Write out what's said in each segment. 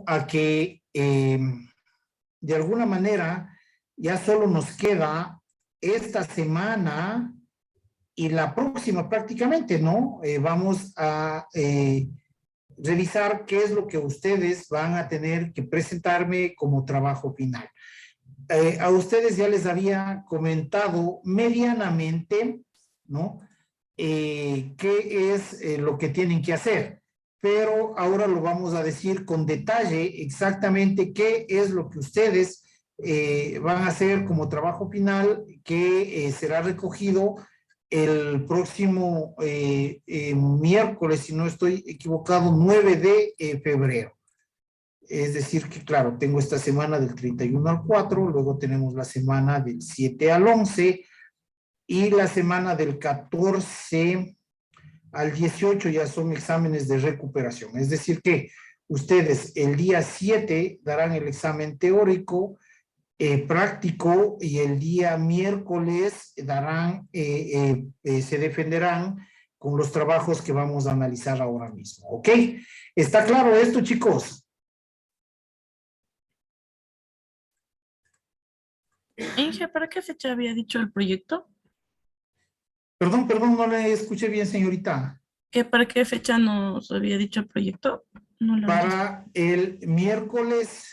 a que de alguna manera ya solo nos queda esta semana y la próxima prácticamente, ¿no? Vamos a revisar qué es lo que ustedes van a tener que presentarme como trabajo final. A ustedes ya les había comentado medianamente, ¿no? Qué es lo que tienen que hacer, pero ahora lo vamos a decir con detalle exactamente qué es lo que ustedes van a hacer como trabajo final, que será recogido el próximo miércoles, si no estoy equivocado, 9 de febrero. Es decir que, claro, tengo esta semana del 31 al 4, luego tenemos la semana del 7 al 11 y la semana del 14 al 18 ya son exámenes de recuperación. Es decir que ustedes el día 7 darán el examen teórico, práctico, y el día miércoles darán, se defenderán con los trabajos que vamos a analizar ahora mismo. ¿Ok? ¿Está claro esto, chicos? Inge, ¿para qué fecha había dicho el proyecto? Perdón, no le escuché bien, señorita. ¿Que para qué fecha nos había dicho el proyecto? No lo oí. Para el miércoles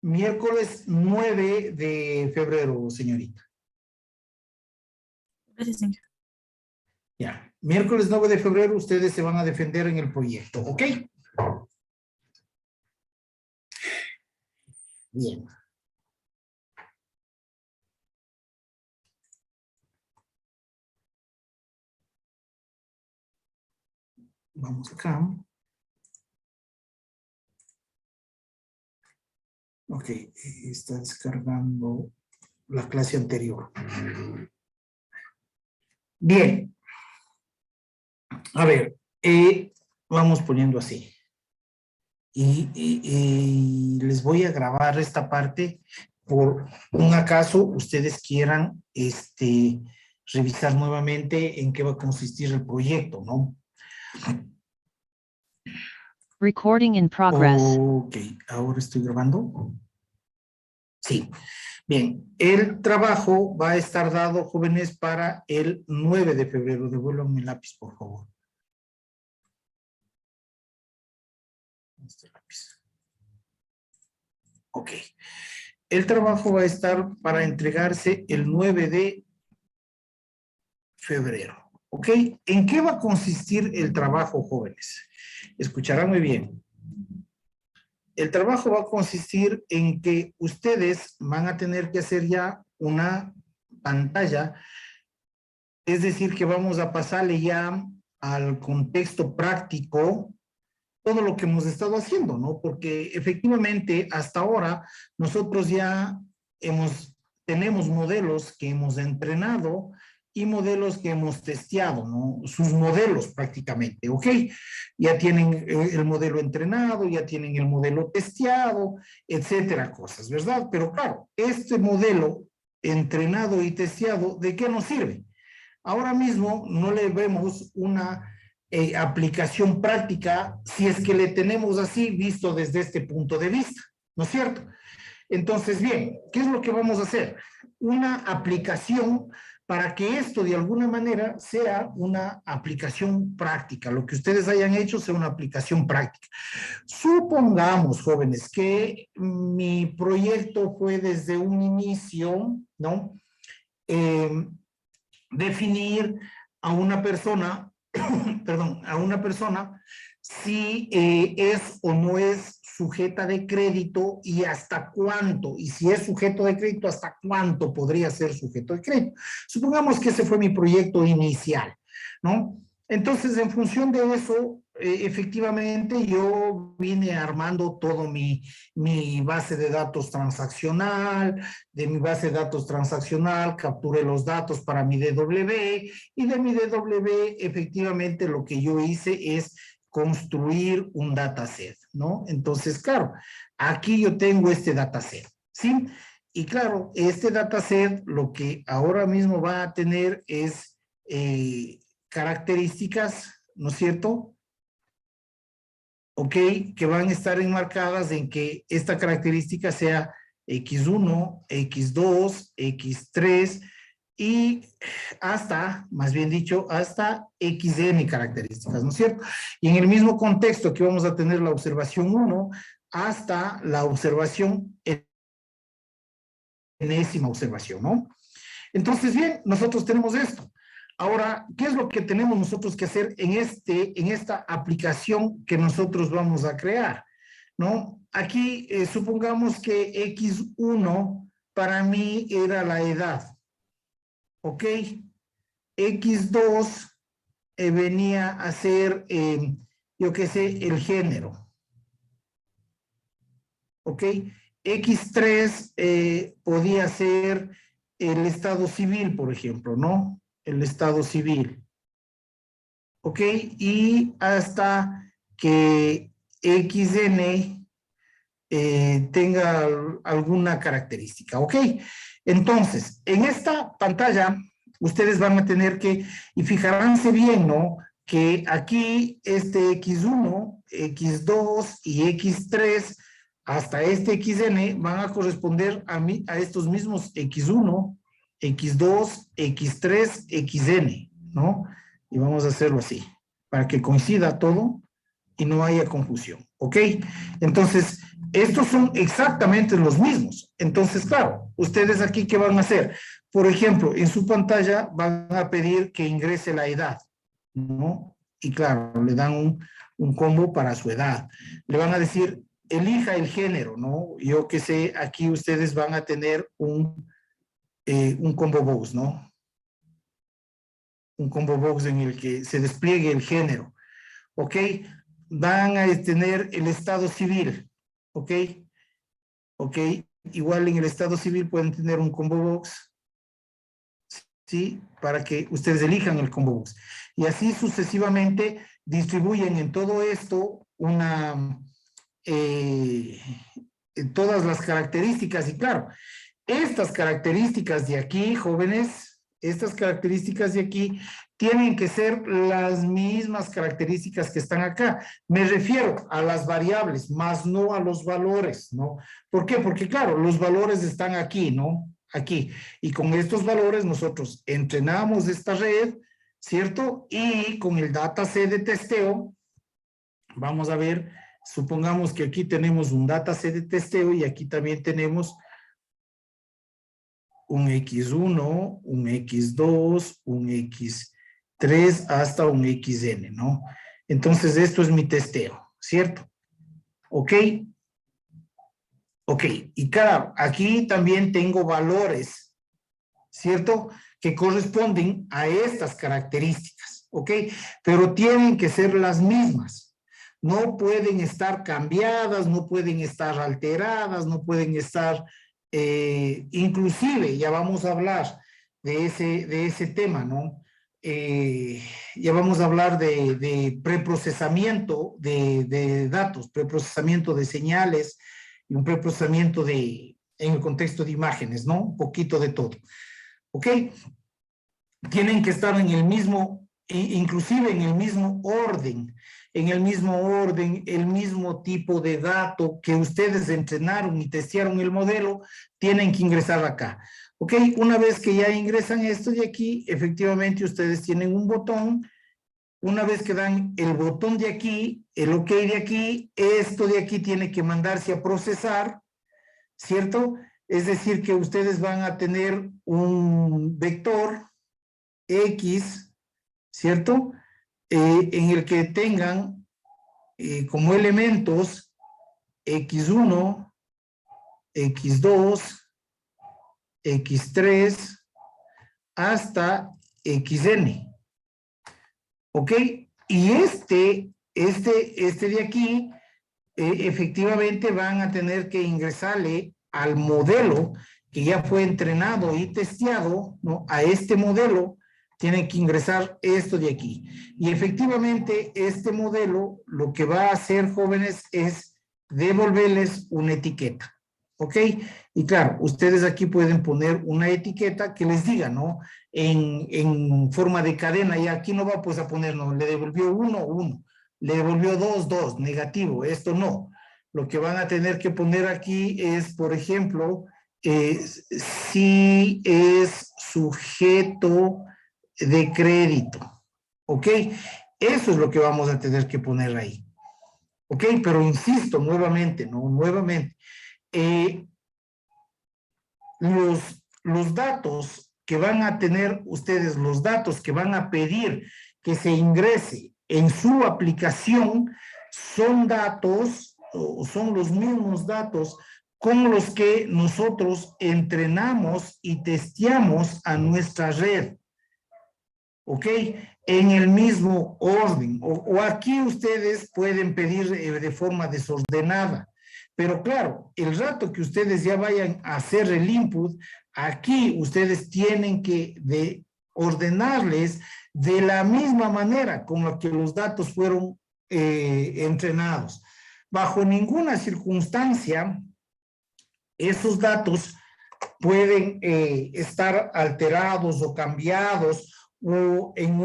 9 de febrero, señorita. Gracias, Inge. Ya, miércoles 9 de febrero ustedes se van a defender en el proyecto, ¿ok? Bien. Vamos acá. Ok, está descargando la clase anterior. Bien. A ver, vamos poniendo así. Y les voy a grabar esta parte por un acaso ustedes quieran revisar nuevamente en qué va a consistir el proyecto, ¿no? Recording in progress. Ok, ahora estoy grabando. Sí, bien. El trabajo va a estar dado, jóvenes, para el 9 de febrero. Devuélvanme mi lápiz, por favor. Este lápiz. Ok. El trabajo va a estar para entregarse el 9 de febrero. ¿Ok? ¿En qué va a consistir el trabajo, jóvenes? Escucharán muy bien. El trabajo va a consistir en que ustedes van a tener que hacer ya una pantalla, es decir, que vamos a pasarle ya al contexto práctico todo lo que hemos estado haciendo, ¿no? Porque efectivamente hasta ahora nosotros ya tenemos modelos que hemos entrenado y modelos que hemos testeado, ¿no? Sus modelos prácticamente, ¿ok? Ya tienen el modelo entrenado, ya tienen el modelo testeado, etcétera, cosas, ¿verdad? Pero claro, este modelo entrenado y testeado, ¿de qué nos sirve? Ahora mismo no le vemos una aplicación práctica si es que le tenemos así visto desde este punto de vista, ¿no es cierto? Entonces, bien, ¿qué es lo que vamos a hacer? Una aplicación para que esto de alguna manera sea una aplicación práctica, lo que ustedes hayan hecho sea una aplicación práctica. Supongamos, jóvenes, que mi proyecto fue desde un inicio, ¿no? Definir a una persona, perdón, a una persona si es o no es sujeta de crédito y hasta cuánto, y si es sujeto de crédito, hasta cuánto podría ser sujeto de crédito. Supongamos que ese fue mi proyecto inicial, ¿no? Entonces, en función de eso, efectivamente, yo vine armando todo mi base de datos transaccional. De mi base de datos transaccional capturé los datos para mi DW, y de mi DW, efectivamente, lo que yo hice es construir un dataset, ¿no? Entonces, claro, aquí yo tengo este dataset, ¿sí? Y claro, este dataset lo que ahora mismo va a tener es características, ¿no es cierto? ¿ok? Que van a estar enmarcadas en que esta característica sea X1, X2, X3 y hasta, más bien dicho, hasta XN características, ¿no es cierto? Y en el mismo contexto que vamos a tener la observación 1 hasta la observación enésima observación, ¿no? Entonces, bien, nosotros tenemos esto. Ahora, ¿qué es lo que tenemos nosotros que hacer en esta aplicación que nosotros vamos a crear? ¿No? Aquí, supongamos que X1 para mí era la edad, ¿ok? X2 venía a ser, yo qué sé, el género, ¿ok? X3 podía ser el estado civil, por ejemplo, ¿no? El estado civil. ¿Ok? Y hasta que XN tenga alguna característica. ¿Ok? Entonces, en esta pantalla, ustedes van a tener que, y fijaránse bien, ¿no? Que aquí este X1, X2 y X3 hasta este XN van a corresponder a estos mismos X1, X2, X3, XN, ¿no? Y vamos a hacerlo así, para que coincida todo y no haya confusión, ¿ok? Entonces, estos son exactamente los mismos. Entonces, claro, ustedes aquí, ¿qué van a hacer? Por ejemplo, en su pantalla van a pedir que ingrese la edad, ¿no? Y claro, le dan un combo para su edad. Le van a decir, elija el género, ¿no? Yo que sé, aquí ustedes van a tener un combo box, ¿no? Un combo box en el que se despliegue el género, ¿ok? Van a tener el estado civil, ¿ok? ¿Ok? Igual en el estado civil pueden tener un combo box, ¿sí? Para que ustedes elijan el combo box. Y así sucesivamente distribuyen en todo esto todas las características. Y claro, estas características de aquí, jóvenes, estas características de aquí tienen que ser las mismas características que están acá. Me refiero a las variables, más no a los valores, ¿no? ¿Por qué? Porque claro, los valores están aquí, ¿no? Aquí. Y con estos valores nosotros entrenamos esta red, ¿cierto? Y con el dataset de testeo, vamos a ver, supongamos que aquí tenemos un dataset de testeo y aquí también tenemos un X1, un X2, un X3 hasta un XN, ¿no? Entonces, esto es mi testeo, ¿cierto? ¿Ok? Ok, y claro, aquí también tengo valores, ¿cierto? Que corresponden a estas características, ¿ok? Pero tienen que ser las mismas. No pueden estar cambiadas, no pueden estar alteradas, no pueden estar, inclusive, ya vamos a hablar de ese tema, ¿no? Ya vamos a hablar de preprocesamiento de datos, preprocesamiento de señales y un preprocesamiento en el contexto de imágenes, ¿no? Un poquito de todo. ¿Ok? Tienen que estar en el mismo, inclusive en el mismo orden, el mismo tipo de dato que ustedes entrenaron y testearon el modelo, tienen que ingresar acá. ¿Ok? Una vez que ya ingresan esto de aquí, efectivamente ustedes tienen un botón. Una vez que dan el botón de aquí, el OK de aquí, esto de aquí tiene que mandarse a procesar, ¿cierto? Es decir, que ustedes van a tener un vector X, ¿cierto? En el que tengan como elementos X1, X2, X3, hasta XN. ¿Ok? Y este de aquí, efectivamente van a tener que ingresarle al modelo que ya fue entrenado y testeado, ¿no? A este modelo tienen que ingresar esto de aquí. Y efectivamente este modelo lo que va a hacer, jóvenes, es devolverles una etiqueta. ¿Ok? Y claro, ustedes aquí pueden poner una etiqueta que les diga, ¿no? En forma de cadena, y aquí no va pues a poner, no, le devolvió 1, 1. le devolvió 2, 2, negativo, esto no. Lo que van a tener que poner aquí es, por ejemplo, si es sujeto de crédito, ¿ok? Eso es lo que vamos a tener que poner ahí, ¿ok? Pero insisto nuevamente, ¿no? Nuevamente, los datos que van a tener ustedes, los datos que van a pedir que se ingrese en su aplicación, son datos, o son los mismos datos con los que nosotros entrenamos y testeamos a nuestra red, ¿ok? En el mismo orden, o aquí ustedes pueden pedir de forma desordenada, pero claro, el rato que ustedes ya vayan a hacer el input, aquí ustedes tienen que ordenarles de la misma manera con la que los datos fueron entrenados. Bajo ninguna circunstancia, esos datos pueden estar alterados o cambiados o en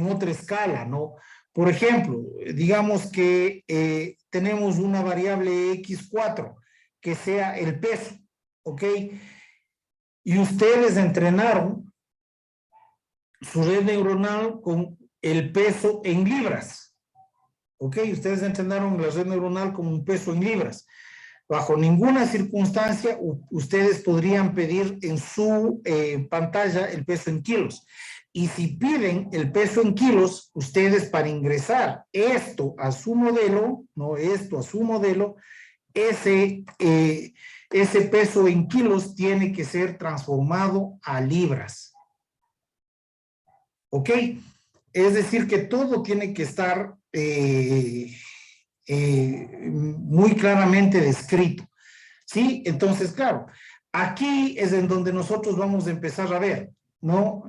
otra escala, ¿no? Por ejemplo, digamos que tenemos una variable X4 que sea el peso, ¿ok? Y ustedes entrenaron su red neuronal con el peso en libras, ¿ok? Ustedes entrenaron la red neuronal con un peso en libras. Bajo ninguna circunstancia ustedes podrían pedir en su pantalla el peso en kilos. Y si piden el peso en kilos, ustedes para ingresar esto a su modelo, no esto a su modelo, ese peso en kilos tiene que ser transformado a libras. ¿Ok? Es decir, que todo tiene que estar muy claramente descrito, ¿sí? Entonces, claro, aquí es en donde nosotros vamos a empezar a ver, ¿no?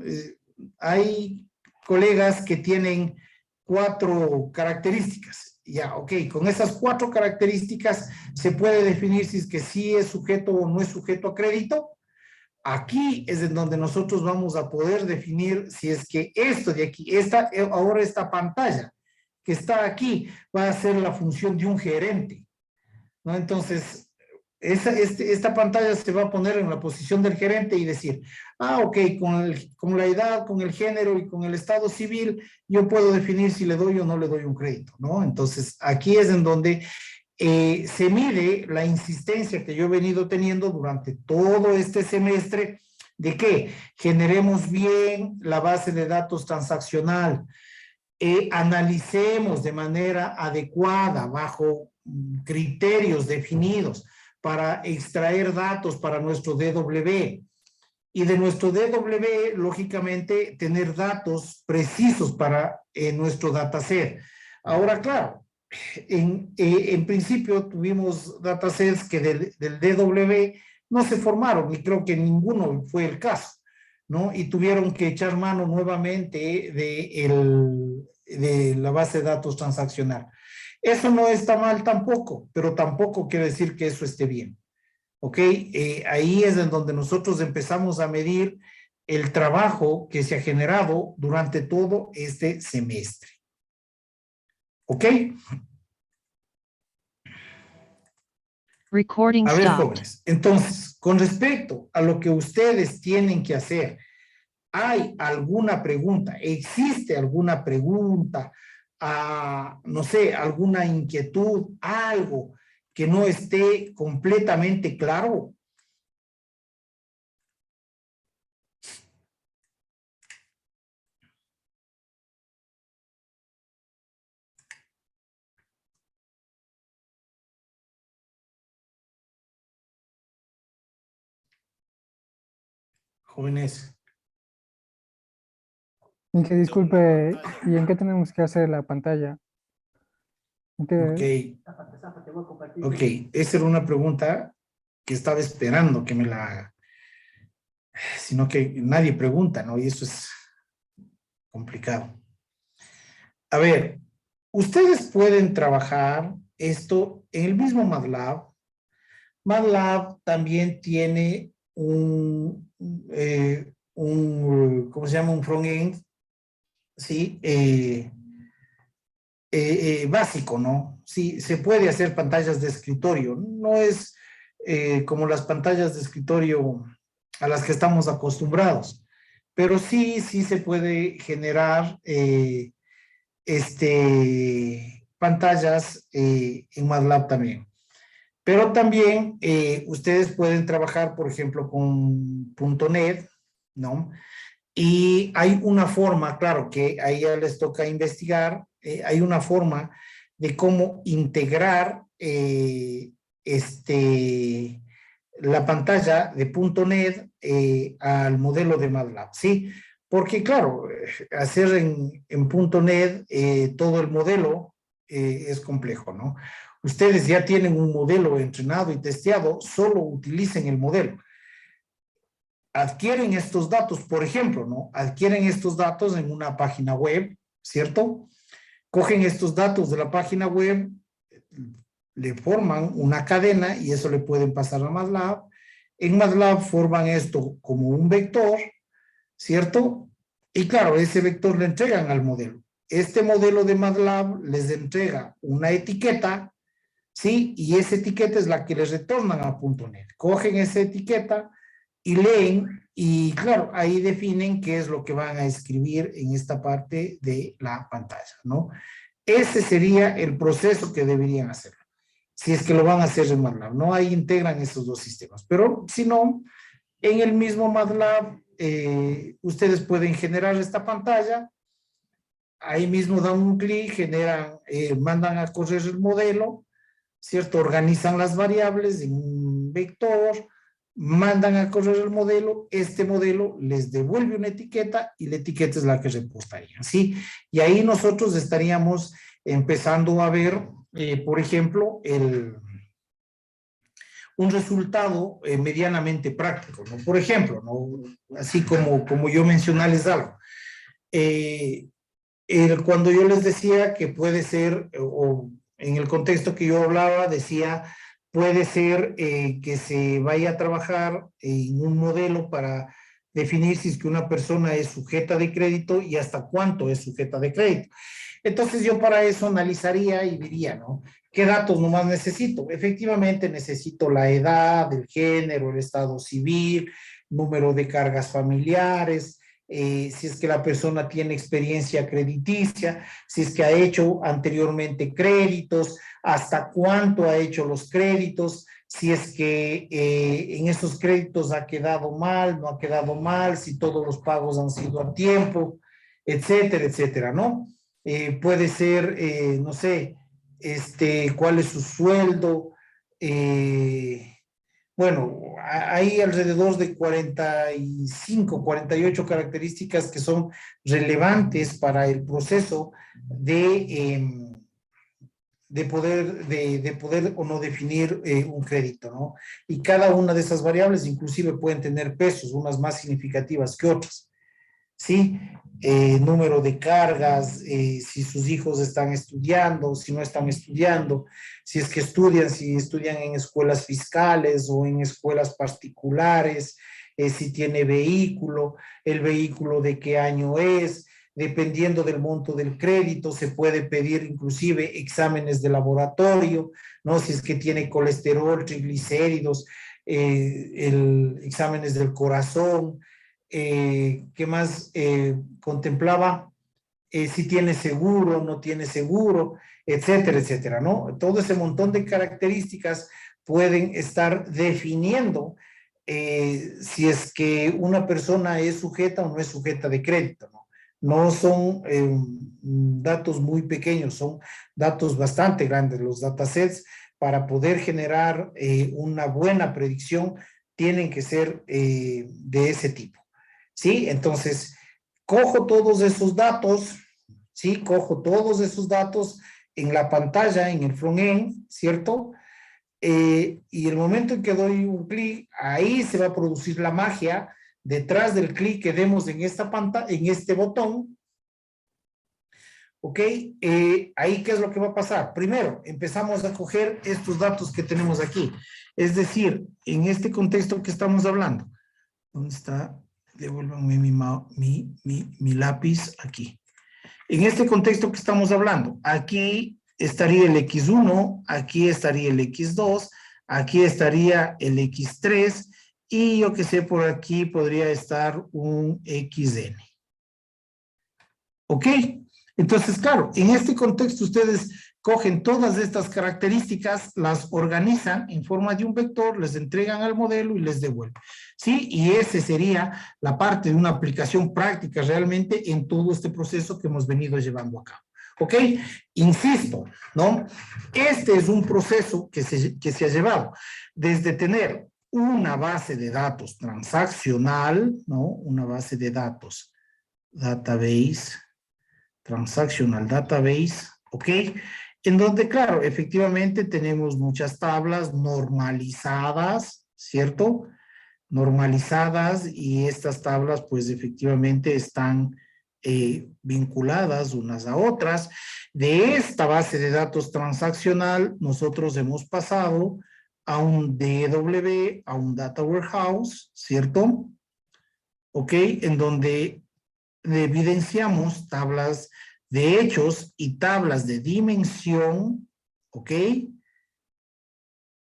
Hay colegas que tienen 4 características, ya, ok, con esas 4 características se puede definir si es que sí es sujeto o no es sujeto a crédito. Aquí es en donde nosotros vamos a poder definir si es que esto de aquí, ahora esta pantalla que está aquí va a ser la función de un gerente, ¿no? Entonces, esta pantalla se va a poner en la posición del gerente y decir, ok, con la edad, con el género y con el estado civil, yo puedo definir si le doy o no le doy un crédito, ¿no? Entonces, aquí es en donde se mide la insistencia que yo he venido teniendo durante todo este semestre de que generemos bien la base de datos transaccional, analicemos de manera adecuada, bajo criterios definidos para extraer datos para nuestro DW. Y de nuestro DW, lógicamente, tener datos precisos para nuestro dataset. Ahora, claro, en principio tuvimos datasets que del DW no se formaron y creo que ninguno fue el caso, ¿no? Y tuvieron que echar mano nuevamente de la base de datos transaccional. Eso no está mal tampoco, pero tampoco quiere decir que eso esté bien, ¿ok? Ahí es en donde nosotros empezamos a medir el trabajo que se ha generado durante todo este semestre, ¿ok? Recording A ver, stopped. jóvenes, entonces, con respecto a lo que ustedes tienen que hacer, ¿hay alguna pregunta? ¿Existe alguna pregunta? No sé, alguna inquietud, algo que no esté completamente claro. Jóvenes. Y que disculpe, ¿y en qué tenemos que hacer la pantalla? ¿En qué- Ok, esa era una pregunta que estaba esperando que me la haga, sino que nadie pregunta, ¿no? Y eso es complicado. A ver, ustedes pueden trabajar esto en el mismo MATLAB. MATLAB también tiene ¿cómo se llama? Un front-end, ¿sí? básico, ¿no? Sí, se puede hacer pantallas de escritorio. No es como las pantallas de escritorio a las que estamos acostumbrados, pero sí, sí se puede generar pantallas en MATLAB también. Pero también ustedes pueden trabajar, por ejemplo, con .NET, ¿no? Y hay una forma, claro, que ahí ya les toca investigar, hay una forma de cómo integrar la pantalla de .NET al modelo de MATLAB, ¿sí? Porque, claro, hacer en .NET todo el modelo es complejo, ¿no? Ustedes ya tienen un modelo entrenado y testeado, solo utilicen el modelo. Adquieren estos datos, por ejemplo, ¿no? Adquieren estos datos en una página web, ¿cierto? Cogen estos datos de la página web, le forman una cadena y eso le pueden pasar a MATLAB. En MATLAB forman esto como un vector, ¿cierto? Y claro, ese vector le entregan al modelo. Este modelo de MATLAB les entrega una etiqueta, ¿sí? Y esa etiqueta es la que les retornan a .NET. Cogen esa etiqueta y leen, y claro, ahí definen qué es lo que van a escribir en esta parte de la pantalla, ¿no? Ese sería el proceso que deberían hacer, si es que lo van a hacer en MATLAB, ¿no? Ahí integran esos dos sistemas, pero si no, en el mismo MATLAB, ustedes pueden generar esta pantalla, ahí mismo dan un clic, generan, mandan a correr el modelo, ¿cierto? Organizan las variables en un vector, mandan a correr el modelo, este modelo les devuelve una etiqueta y la etiqueta es la que repostarían, ¿sí? Y ahí nosotros estaríamos empezando a ver, por ejemplo, un resultado medianamente práctico, ¿no? Por ejemplo, ¿no? Así como yo mencionarles algo. Cuando yo les decía que puede ser, o en el contexto que yo hablaba, decía, puede ser que se vaya a trabajar en un modelo para definir si es que una persona es sujeta de crédito y hasta cuánto es sujeta de crédito. Entonces yo para eso analizaría y diría, ¿no? ¿Qué datos nomás necesito? Efectivamente necesito la edad, el género, el estado civil, número de cargas familiares, si es que la persona tiene experiencia crediticia, si es que ha hecho anteriormente créditos, hasta cuánto ha hecho los créditos, si es que en esos créditos ha quedado mal, no ha quedado mal, si todos los pagos han sido a tiempo, etcétera, etcétera, ¿no? Puede ser, no sé, cuál es su sueldo, bueno, hay alrededor de 45, 48 características que son relevantes para el proceso de poder o no definir un crédito, ¿no? Y cada una de esas variables inclusive pueden tener pesos, unas más significativas que otras, ¿sí? Número de cargas, si sus hijos están estudiando, si no están estudiando, si es que estudian, si estudian en escuelas fiscales o en escuelas particulares, si tiene vehículo, el vehículo de qué año es, dependiendo del monto del crédito, se puede pedir inclusive exámenes de laboratorio, ¿no? Si es que tiene colesterol, triglicéridos, exámenes del corazón, ¿qué más contemplaba? Si tiene seguro, no tiene seguro, etcétera, etcétera, ¿no? Todo ese montón de características pueden estar definiendo si es que una persona es sujeta o no es sujeta de crédito, ¿no? No son datos muy pequeños, son datos bastante grandes. Los datasets, para poder generar una buena predicción, tienen que ser de ese tipo, ¿sí? Entonces, cojo todos esos datos, ¿sí? Cojo todos esos datos en la pantalla, en el front-end, ¿cierto? Y el momento en que doy un clic, ahí se va a producir la magia. Detrás del clic que demos en esta pantalla, en este botón, ¿ok? Ahí, ¿qué es lo que va a pasar? Primero, empezamos a coger estos datos que tenemos aquí. Es decir, en este contexto que estamos hablando, ¿dónde está? Devuélvanme mi lápiz aquí. En este contexto que estamos hablando, aquí estaría el X1, aquí estaría el X2, aquí estaría el X3 y yo que sé, por aquí podría estar un XN. ¿Ok? Entonces, claro, en este contexto ustedes cogen todas estas características, las organizan en forma de un vector, les entregan al modelo y les devuelven. ¿Sí? Y esa sería la parte de una aplicación práctica realmente en todo este proceso que hemos venido llevando a cabo. ¿Ok? Insisto, ¿no? Este es un proceso que se ha llevado desde tener una base de datos transaccional, ¿no? Una base de datos, database, transactional database, ¿ok? En donde, claro, efectivamente tenemos muchas tablas normalizadas, ¿cierto? Normalizadas y estas tablas, pues efectivamente están vinculadas unas a otras. De esta base de datos transaccional, nosotros hemos pasado a un DW, a un Data Warehouse, ¿cierto? ¿Ok? En donde evidenciamos tablas de hechos y tablas de dimensión, ¿ok?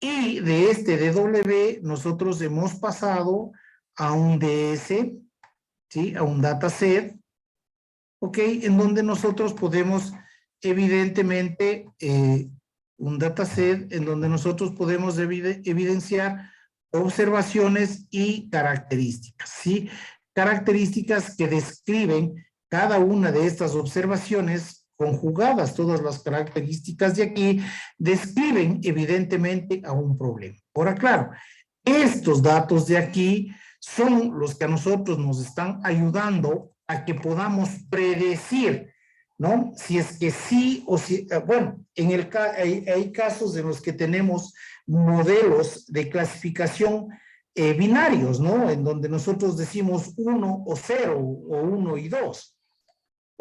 Y de este DW nosotros hemos pasado a un DS, ¿sí? A un dataset, ¿ok? En donde nosotros podemos evidentemente, un dataset en donde nosotros podemos evidenciar observaciones y características, ¿sí? Características que describen cada una de estas observaciones conjugadas, todas las características de aquí, describen evidentemente a un problema. Ahora, claro, estos datos de aquí son los que a nosotros nos están ayudando a que podamos predecir, ¿no? Si es que sí o si, bueno, hay casos en los que tenemos modelos de clasificación binarios, ¿no? En donde nosotros decimos 1 o 0 o 1 y 2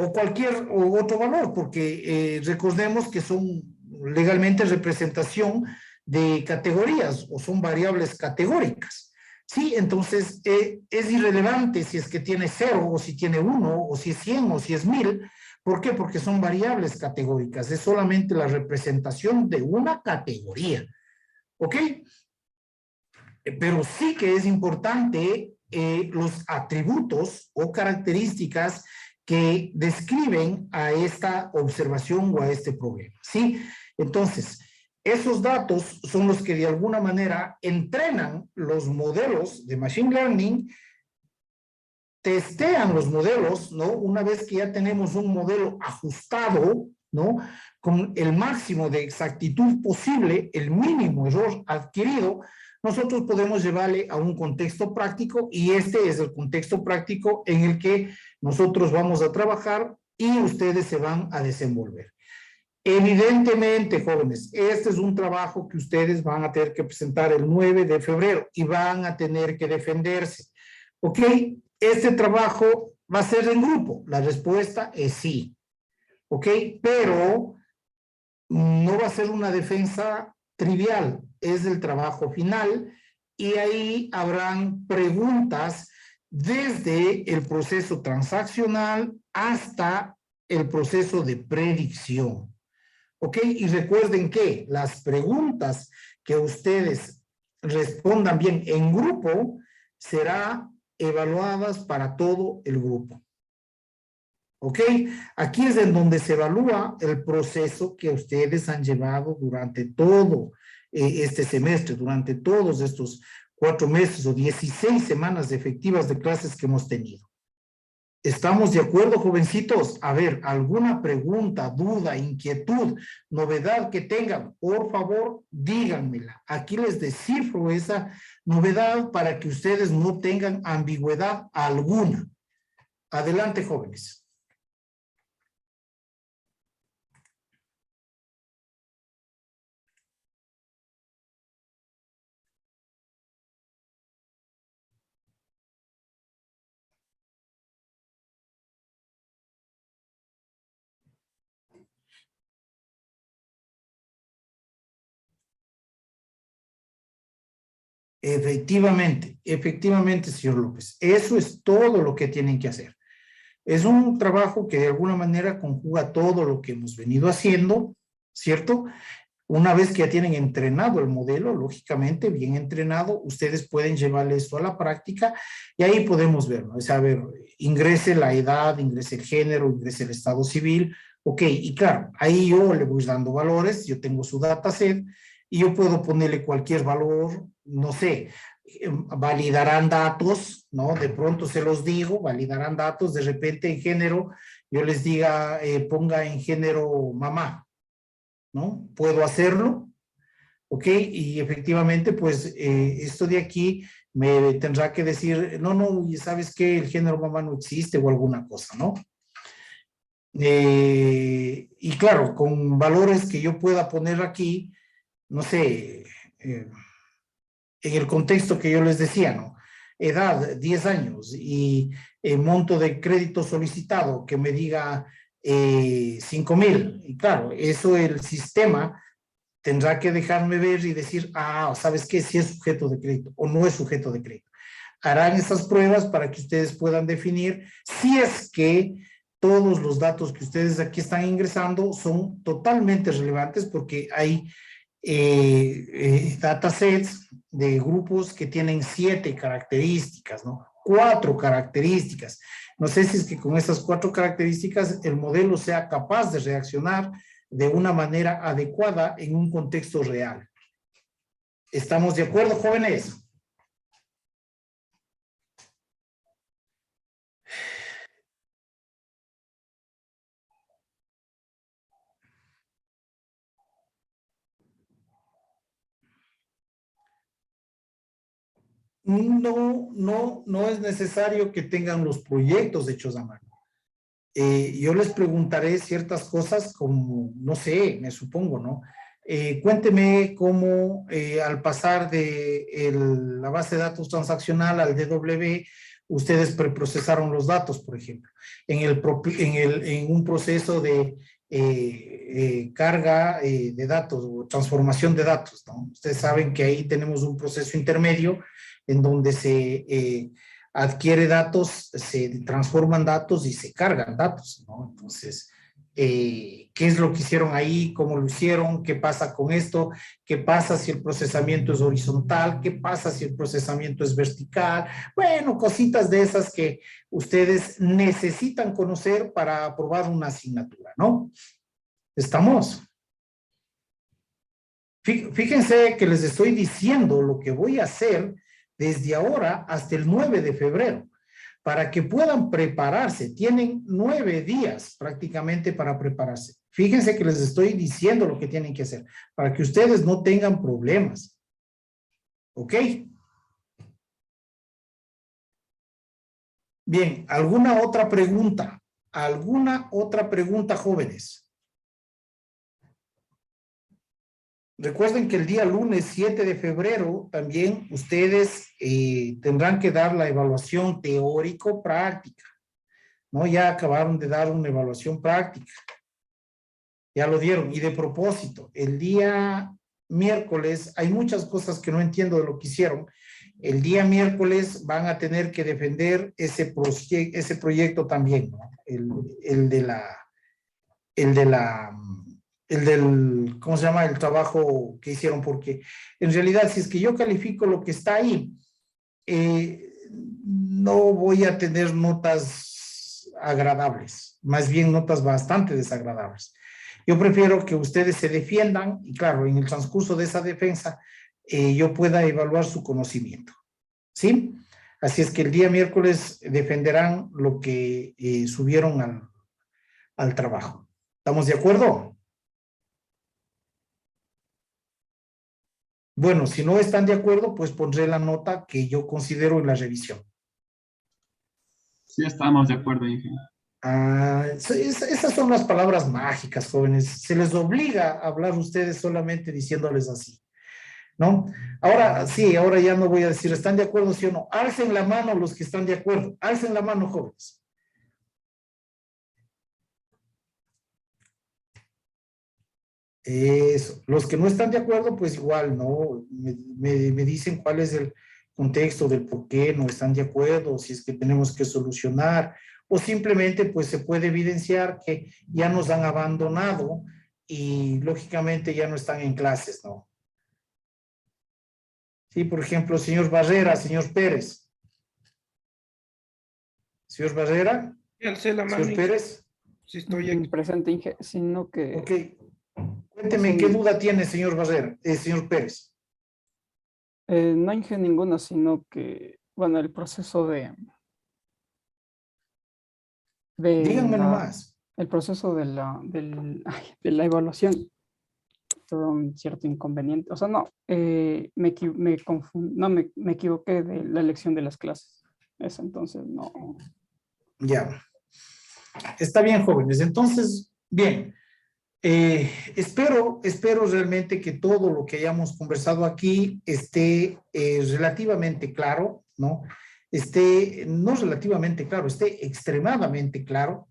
o cualquier otro valor, porque recordemos que son legalmente representación de categorías o son variables categóricas. Sí, entonces es irrelevante si es que tiene 0 o si tiene 1 o si es 100 o si es 1000. ¿Por qué? Porque son variables categóricas, es solamente la representación de una categoría. ¿Ok? Pero sí que es importante los atributos o características que describen a esta observación o a este problema, ¿sí? Entonces, esos datos son los que de alguna manera entrenan los modelos de Machine Learning, testean los modelos, ¿no? Una vez que ya tenemos un modelo ajustado, ¿no? Con el máximo de exactitud posible, el mínimo error adquirido, nosotros podemos llevarle a un contexto práctico y este es el contexto práctico en el que nosotros vamos a trabajar y ustedes se van a desenvolver. Evidentemente, jóvenes, este es un trabajo que ustedes van a tener que presentar el 9 de febrero y van a tener que defenderse. ¿Ok? Este trabajo va a ser en grupo. La respuesta es sí. ¿Ok? Pero no va a ser una defensa trivial, es el trabajo final y ahí habrán preguntas desde el proceso transaccional hasta el proceso de predicción. ¿Ok? Y recuerden que las preguntas que ustedes respondan bien en grupo serán evaluadas para todo el grupo. ¿Ok? Aquí es en donde se evalúa el proceso que ustedes han llevado durante todo este semestre, durante todos estos 4 meses o 16 semanas efectivas de clases que hemos tenido. ¿Estamos de acuerdo, jovencitos? A ver, ¿alguna pregunta, duda, inquietud, novedad que tengan? Por favor, díganmela. Aquí les descifro esa novedad para que ustedes no tengan ambigüedad alguna. Adelante, jóvenes. Efectivamente, señor López. Eso es todo lo que tienen que hacer. Es un trabajo que de alguna manera conjuga todo lo que hemos venido haciendo, ¿cierto? Una vez que ya tienen entrenado el modelo, lógicamente, bien entrenado, ustedes pueden llevarle esto a la práctica y ahí podemos verlo. Es a ver, ingrese la edad, ingrese el género, ingrese el estado civil. Ok, y claro, ahí yo le voy dando valores, yo tengo su dataset y yo puedo ponerle cualquier valor, no sé, validarán datos, ¿no? De pronto se los digo, validarán datos, de repente en género, yo les diga, ponga en género mamá, ¿no? Puedo hacerlo, ¿ok? Y efectivamente, pues esto de aquí me tendrá que decir, no, no, ¿sabes qué? El género mamá no existe o alguna cosa, ¿no? Y claro, con valores que yo pueda poner aquí, no sé, en el contexto que yo les decía, ¿no? Edad, 10 años y monto de crédito solicitado que me diga 5,000. Y claro, eso el sistema tendrá que dejarme ver y decir, ah, ¿sabes qué? Si es sujeto de crédito o no es sujeto de crédito. Harán esas pruebas para que ustedes puedan definir si es que todos los datos que ustedes aquí están ingresando son totalmente relevantes porque hay datasets de grupos que tienen 7 características, ¿no? 4 características. No sé si es que con esas 4 características el modelo sea capaz de reaccionar de una manera adecuada en un contexto real. ¿Estamos de acuerdo, jóvenes? No es necesario que tengan los proyectos hechos a mano. Yo les preguntaré ciertas cosas como, no sé, me supongo, ¿no? Cuénteme cómo al pasar de la base de datos transaccional al DW, ustedes preprocesaron los datos, por ejemplo, en un proceso de carga de datos o transformación de datos, ¿no? Ustedes saben que ahí tenemos un proceso intermedio en donde se adquiere datos, se transforman datos y se cargan datos, ¿no? Entonces, ¿qué es lo que hicieron ahí? ¿Cómo lo hicieron? ¿Qué pasa con esto? ¿Qué pasa si el procesamiento es horizontal? ¿Qué pasa si el procesamiento es vertical? Bueno, cositas de esas que ustedes necesitan conocer para aprobar una asignatura, ¿no? ¿Estamos? Fíjense que les estoy diciendo lo que voy a hacer desde ahora hasta el 9 de febrero, para que puedan prepararse. Tienen 9 días prácticamente para prepararse. Fíjense que les estoy diciendo lo que tienen que hacer, para que ustedes no tengan problemas. ¿Ok? Bien, ¿alguna otra pregunta? ¿Alguna otra pregunta, jóvenes? Recuerden que el día lunes 7 de febrero también ustedes tendrán que dar la evaluación teórico-práctica, ¿no? Ya acabaron de dar una evaluación práctica. Ya lo dieron. Y de propósito, el día miércoles, hay muchas cosas que no entiendo de lo que hicieron. El día miércoles van a tener que defender ese proyecto también, ¿no? ¿Cómo se llama? El trabajo que hicieron, porque en realidad si es que yo califico lo que está ahí, no voy a tener notas agradables, más bien notas bastante desagradables. Yo prefiero que ustedes se defiendan y claro, en el transcurso de esa defensa yo pueda evaluar su conocimiento, ¿sí? Así es que el día miércoles defenderán lo que subieron al trabajo. ¿Estamos de acuerdo? Bueno, si no están de acuerdo, pues pondré la nota que yo considero en la revisión. Sí, estamos de acuerdo, ingeniero. Esas son las palabras mágicas, jóvenes. Se les obliga a hablar ustedes solamente diciéndoles así, ¿no? Ahora sí, ahora ya no voy a decir, ¿están de acuerdo, sí o no? Alcen la mano los que están de acuerdo. Alcen la mano, jóvenes. Eso. Los que no están de acuerdo, pues igual, ¿no? Me dicen cuál es el contexto del por qué no están de acuerdo, si es que tenemos que solucionar o simplemente pues se puede evidenciar que ya nos han abandonado y lógicamente ya no están en clases, ¿no? Sí, por ejemplo, señor Barrera, señor Pérez. Señor Barrera, Ya alcé la mano, señor Inge. Pérez. Sí, estoy aquí. Presente, Inge, sino que Ok. Cuénteme, ¿qué duda tiene, señor Barrera, señor Pérez? no Inge ninguna, sino que, bueno, el proceso de Díganme la, nomás. el proceso de la evaluación tuvo un cierto inconveniente. O sea, no, no, me equivoqué de la elección de las clases. Eso entonces no. Ya. Está bien, jóvenes. Entonces, bien. Espero realmente que todo lo que hayamos conversado aquí esté relativamente claro, ¿no? Esté, no relativamente claro, esté extremadamente claro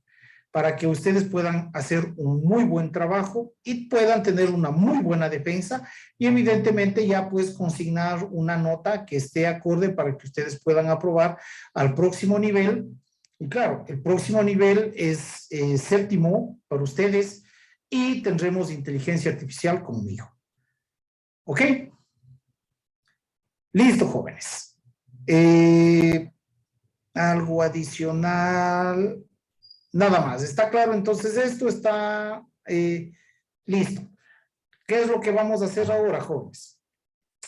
para que ustedes puedan hacer un muy buen trabajo y puedan tener una muy buena defensa y evidentemente ya pues consignar una nota que esté acorde para que ustedes puedan aprobar al próximo nivel. Y claro, el próximo nivel es séptimo para ustedes y tendremos inteligencia artificial conmigo. ¿Ok? Listo, jóvenes. Algo adicional. Nada más. ¿Está claro? Entonces esto está listo. ¿Qué es lo que vamos a hacer ahora, jóvenes?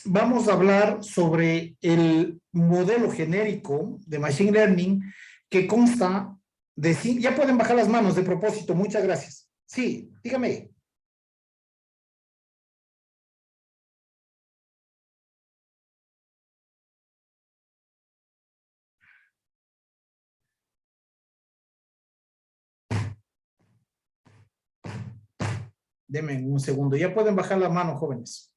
Vamos a hablar sobre el modelo genérico de Machine Learning que consta de... Ya pueden bajar las manos de propósito. Muchas gracias. Sí, dígame. Denme un segundo. Ya pueden bajar la mano, jóvenes.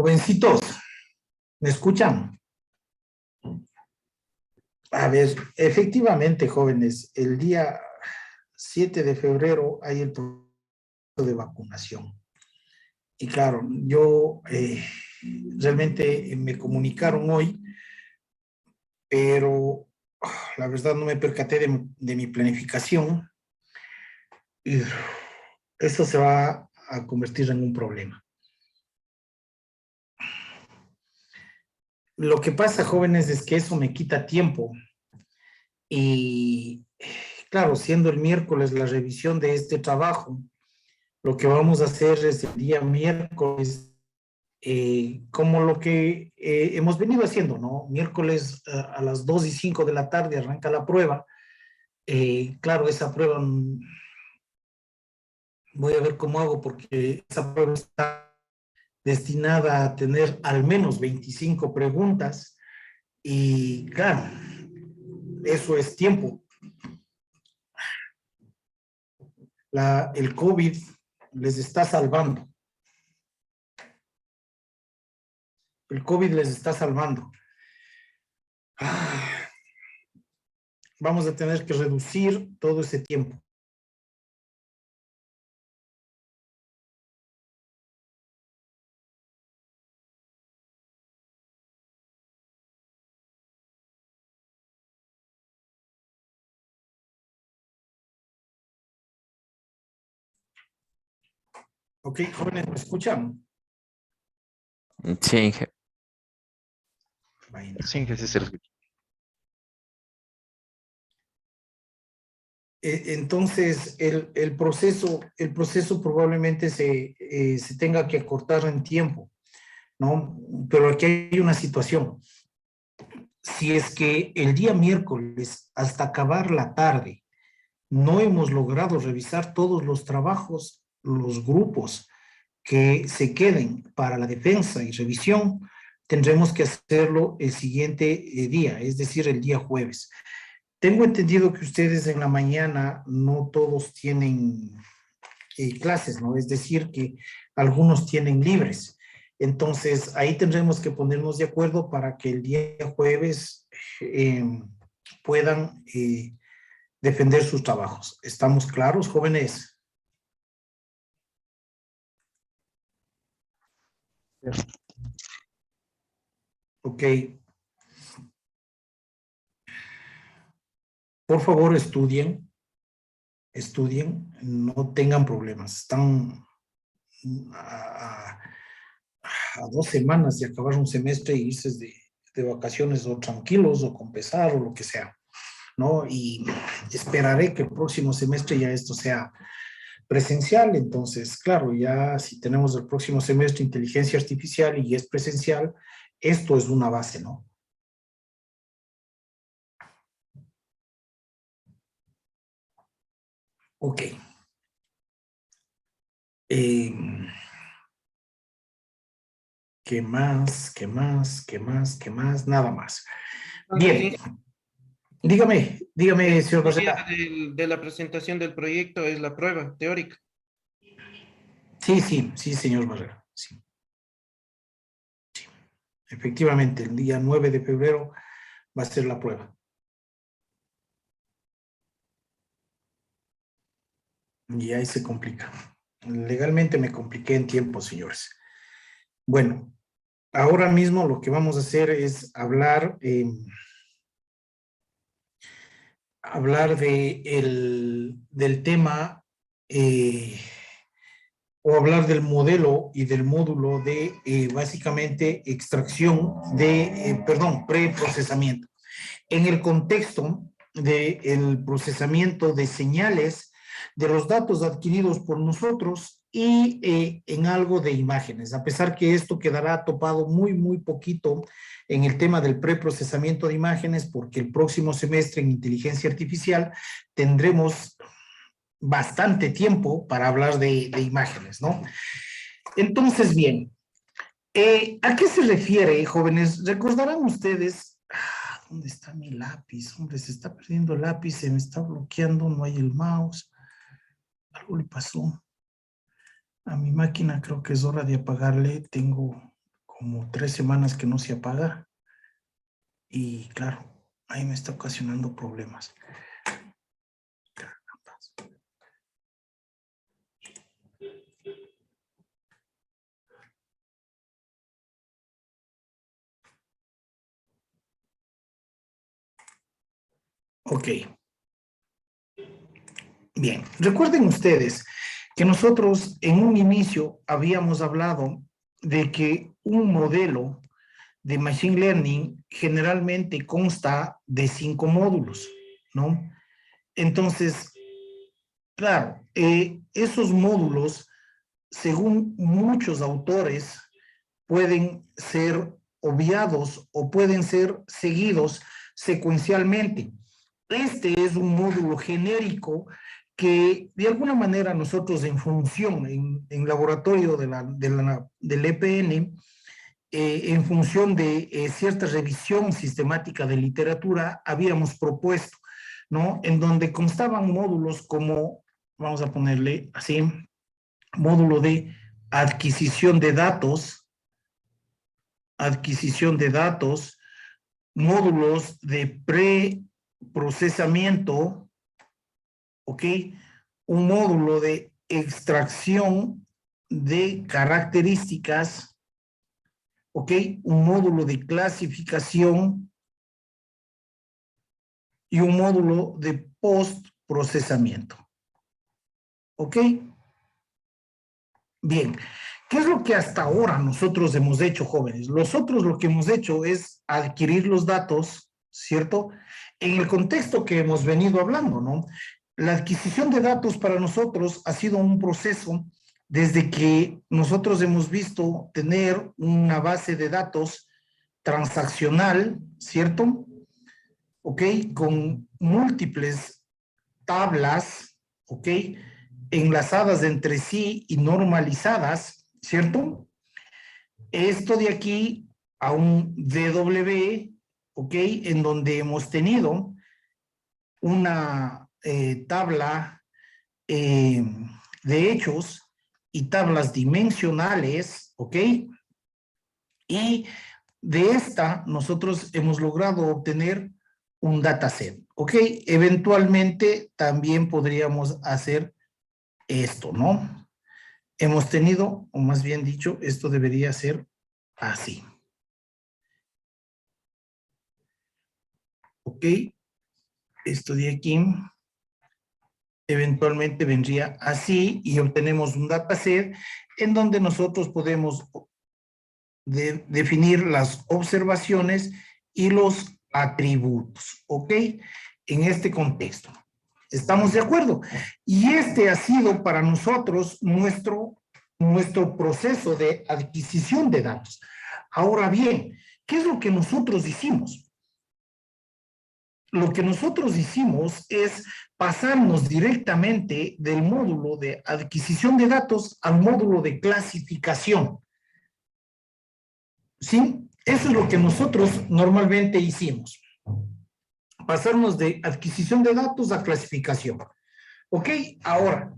Jovencitos, ¿me escuchan? A ver, efectivamente, jóvenes, el día 7 de febrero hay el proceso de vacunación. Y claro, yo realmente me comunicaron hoy, pero la verdad no me percaté de mi planificación. Y eso se va a convertir en un problema. Lo que pasa, jóvenes, es que eso me quita tiempo. Y claro, siendo el miércoles la revisión de este trabajo, lo que vamos a hacer es el día miércoles, como lo que hemos venido haciendo, ¿no? Miércoles a las 2:05 de la tarde arranca la prueba. Claro, esa prueba voy a ver cómo hago porque esa prueba está destinada a tener al menos 25 preguntas y claro, eso es tiempo. El COVID les está salvando. El COVID les está salvando. Vamos a tener que reducir todo ese tiempo. Ok, jóvenes, ¿me escuchan? Sí, Inge. Vaina. Sí, Inge, sí se lo escucha. Entonces, el proceso probablemente se tenga que acortar en tiempo, ¿no? Pero aquí hay una situación. Si es que el día miércoles, hasta acabar la tarde, no hemos logrado revisar todos los trabajos, los grupos que se queden para la defensa y revisión, tendremos que hacerlo el siguiente día, es decir, el día jueves. Tengo entendido que ustedes en la mañana no todos tienen clases, ¿no? Es decir, que algunos tienen libres. Entonces, ahí tendremos que ponernos de acuerdo para que el día jueves puedan defender sus trabajos. ¿Estamos claros, jóvenes? Ok. Por favor, estudien, no tengan problemas. Están a 2 semanas de acabar un semestre y irse de vacaciones o tranquilos o con pesar o lo que sea, ¿no? Y esperaré que el próximo semestre ya esto sea presencial. Entonces, claro, ya si tenemos el próximo semestre inteligencia artificial y es presencial, esto es una base, ¿no? Ok. ¿Qué más? ¿Qué más? ¿Qué más? ¿Qué más? Nada más. Bien. Dígame, señor El día Barrera. de la presentación del proyecto es la prueba teórica. Sí, señor Barrera. Sí. Efectivamente, el día 9 de febrero va a ser la prueba. Y ahí se complica. Legalmente me compliqué en tiempo, señores. Bueno, ahora mismo lo que vamos a hacer es hablar del tema o hablar del modelo y del módulo de básicamente extracción de, preprocesamiento. En el contexto del procesamiento de señales de los datos adquiridos por nosotros y en algo de imágenes, a pesar que esto quedará topado muy poquito en el tema del preprocesamiento de imágenes, porque el próximo semestre en inteligencia artificial tendremos bastante tiempo para hablar de imágenes, ¿no? Entonces, bien, ¿a qué se refiere, jóvenes? Recordarán ustedes, ¿dónde está mi lápiz? Hombre, se está perdiendo el lápiz, se me está bloqueando, no hay el mouse. Algo le pasó a mi máquina, creo que es hora de apagarle. Tengo como 3 semanas que no se apaga. Y claro, ahí me está ocasionando problemas. Ok. Bien, recuerden ustedes que nosotros en un inicio habíamos hablado de que un modelo de Machine Learning generalmente consta de 5 módulos, ¿no? Entonces, claro, esos módulos, según muchos autores, pueden ser obviados o pueden ser seguidos secuencialmente. Este es un módulo genérico que de alguna manera nosotros en función, en laboratorio del EPN, en función de cierta revisión sistemática de literatura, habíamos propuesto, ¿no? En donde constaban módulos como, vamos a ponerle así, módulo de adquisición de datos, módulos de preprocesamiento, ¿ok? Un módulo de extracción de características, ¿ok? Un módulo de clasificación y un módulo de postprocesamiento, ¿ok? Bien, ¿qué es lo que hasta ahora nosotros hemos hecho, jóvenes? Nosotros lo que hemos hecho es adquirir los datos, ¿cierto? En el contexto que hemos venido hablando, ¿no? La adquisición de datos para nosotros ha sido un proceso desde que nosotros hemos visto tener una base de datos transaccional, ¿cierto? ¿Ok? Con múltiples tablas, ¿ok? Enlazadas entre sí y normalizadas, ¿cierto? Esto de aquí a un DW, ¿ok? En donde hemos tenido una tabla de hechos y tablas dimensionales, ¿ok? Y de esta nosotros hemos logrado obtener un dataset, ¿ok? Eventualmente también podríamos hacer esto, ¿no? Hemos tenido, o más bien dicho, esto debería ser así. ¿Ok? Esto de aquí eventualmente vendría así y obtenemos un dataset en donde nosotros podemos definir las observaciones y los atributos, ¿ok? En este contexto. ¿Estamos de acuerdo? Y este ha sido para nosotros nuestro proceso de adquisición de datos. Ahora bien, ¿qué es lo que nosotros hicimos? Lo que nosotros hicimos es pasarnos directamente del módulo de adquisición de datos al módulo de clasificación. ¿Sí? Eso es lo que nosotros normalmente hicimos. Pasarnos de adquisición de datos a clasificación. ¿Ok? Ahora,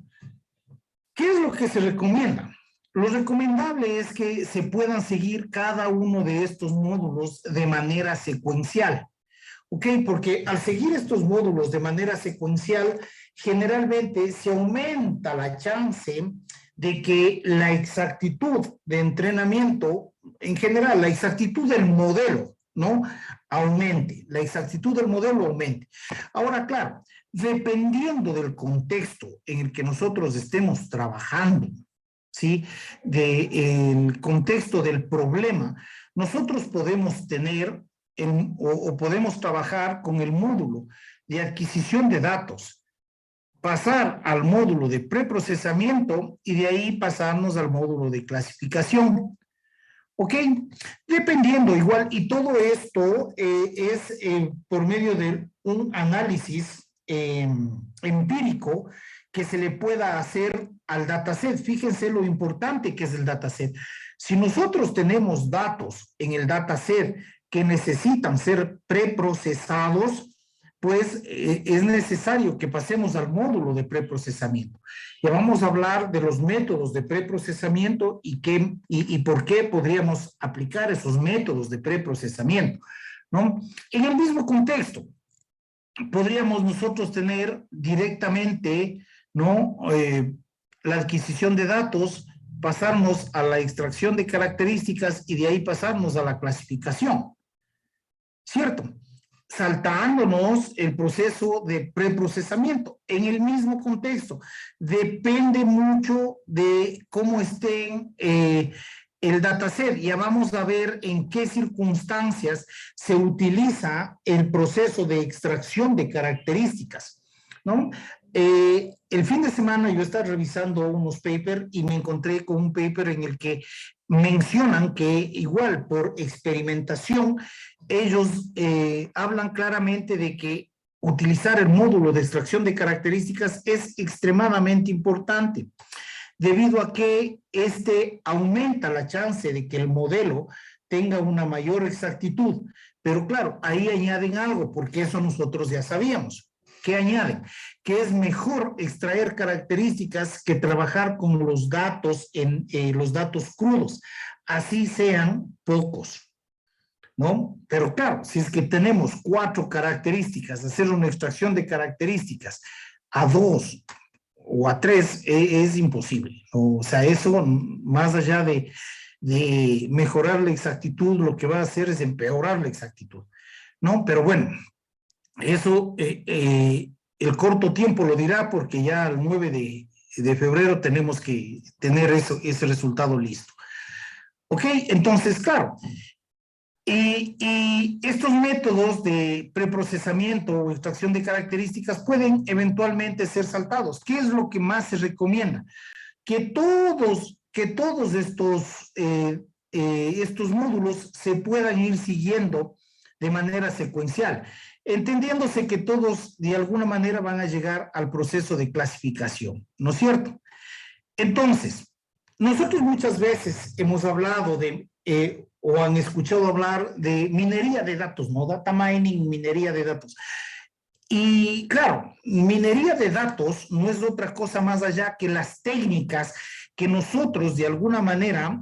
¿qué es lo que se recomienda? Lo recomendable es que se puedan seguir cada uno de estos módulos de manera secuencial. ¿Ok? Porque al seguir estos módulos de manera secuencial, generalmente se aumenta la chance de que la exactitud de entrenamiento, en general, la exactitud del modelo, ¿no? Aumente, la exactitud del modelo aumente. Ahora, claro, dependiendo del contexto en el que nosotros estemos trabajando, ¿sí? Del contexto del problema, nosotros podemos tener o podemos trabajar con el módulo de adquisición de datos, pasar al módulo de preprocesamiento y de ahí pasarnos al módulo de clasificación. ¿Ok? Dependiendo igual, y todo esto es por medio de un análisis empírico que se le pueda hacer al dataset. Fíjense lo importante que es el dataset. Si nosotros tenemos datos en el dataset que necesitan ser preprocesados, pues es necesario que pasemos al módulo de preprocesamiento. Ya vamos a hablar de los métodos de preprocesamiento y por qué podríamos aplicar esos métodos de preprocesamiento, ¿no? En el mismo contexto, podríamos nosotros tener directamente, ¿no? La adquisición de datos, pasarnos a la extracción de características y de ahí pasarnos a la clasificación, ¿cierto? Saltándonos el proceso de preprocesamiento. En el mismo contexto, depende mucho de cómo estén el dataset. Ya vamos a ver en qué circunstancias se utiliza el proceso de extracción de características, ¿no? El fin de semana yo estaba revisando unos papers y me encontré con un paper en el que mencionan que igual por experimentación ellos hablan claramente de que utilizar el módulo de extracción de características es extremadamente importante, debido a que este aumenta la chance de que el modelo tenga una mayor exactitud. Pero claro, ahí añaden algo, porque eso nosotros ya sabíamos. ¿Qué añaden? Que es mejor extraer características que trabajar con los datos los datos crudos, así sean pocos, ¿no? Pero claro, si es que tenemos 4 características, hacer una extracción de características a 2 o a 3 es imposible, ¿no? O sea, eso más allá de mejorar la exactitud, lo que va a hacer es empeorar la exactitud, ¿no? Pero bueno, eso el corto tiempo lo dirá, porque ya el 9 de febrero tenemos que tener ese resultado listo. ¿Ok? Entonces, claro, y estos métodos de preprocesamiento o extracción de características pueden eventualmente ser saltados. ¿Qué es lo que más se recomienda? Que todos estos módulos se puedan ir siguiendo de manera secuencial, entendiéndose que todos de alguna manera van a llegar al proceso de clasificación, ¿no es cierto? Entonces, nosotros muchas veces hemos hablado o han escuchado hablar de minería de datos, ¿no? Data mining, minería de datos. Y claro, minería de datos no es otra cosa más allá que las técnicas que nosotros de alguna manera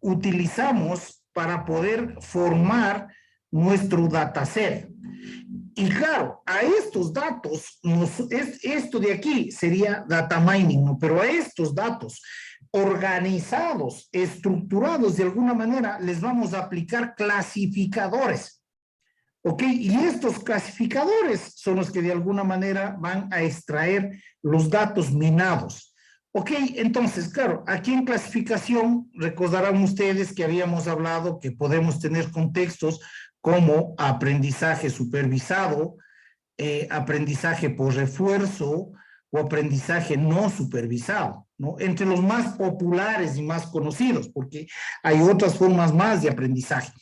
utilizamos para poder formar nuestro dataset. Y claro, a estos datos, esto de aquí sería data mining, ¿no? Pero a estos datos organizados, estructurados de alguna manera, les vamos a aplicar clasificadores, ¿ok? Y estos clasificadores son los que de alguna manera van a extraer los datos minados. Ok, entonces, claro, aquí en clasificación, recordarán ustedes que habíamos hablado que podemos tener contextos como aprendizaje supervisado, aprendizaje por refuerzo o aprendizaje no supervisado, ¿no? Entre los más populares y más conocidos, porque hay otras formas más de aprendizaje.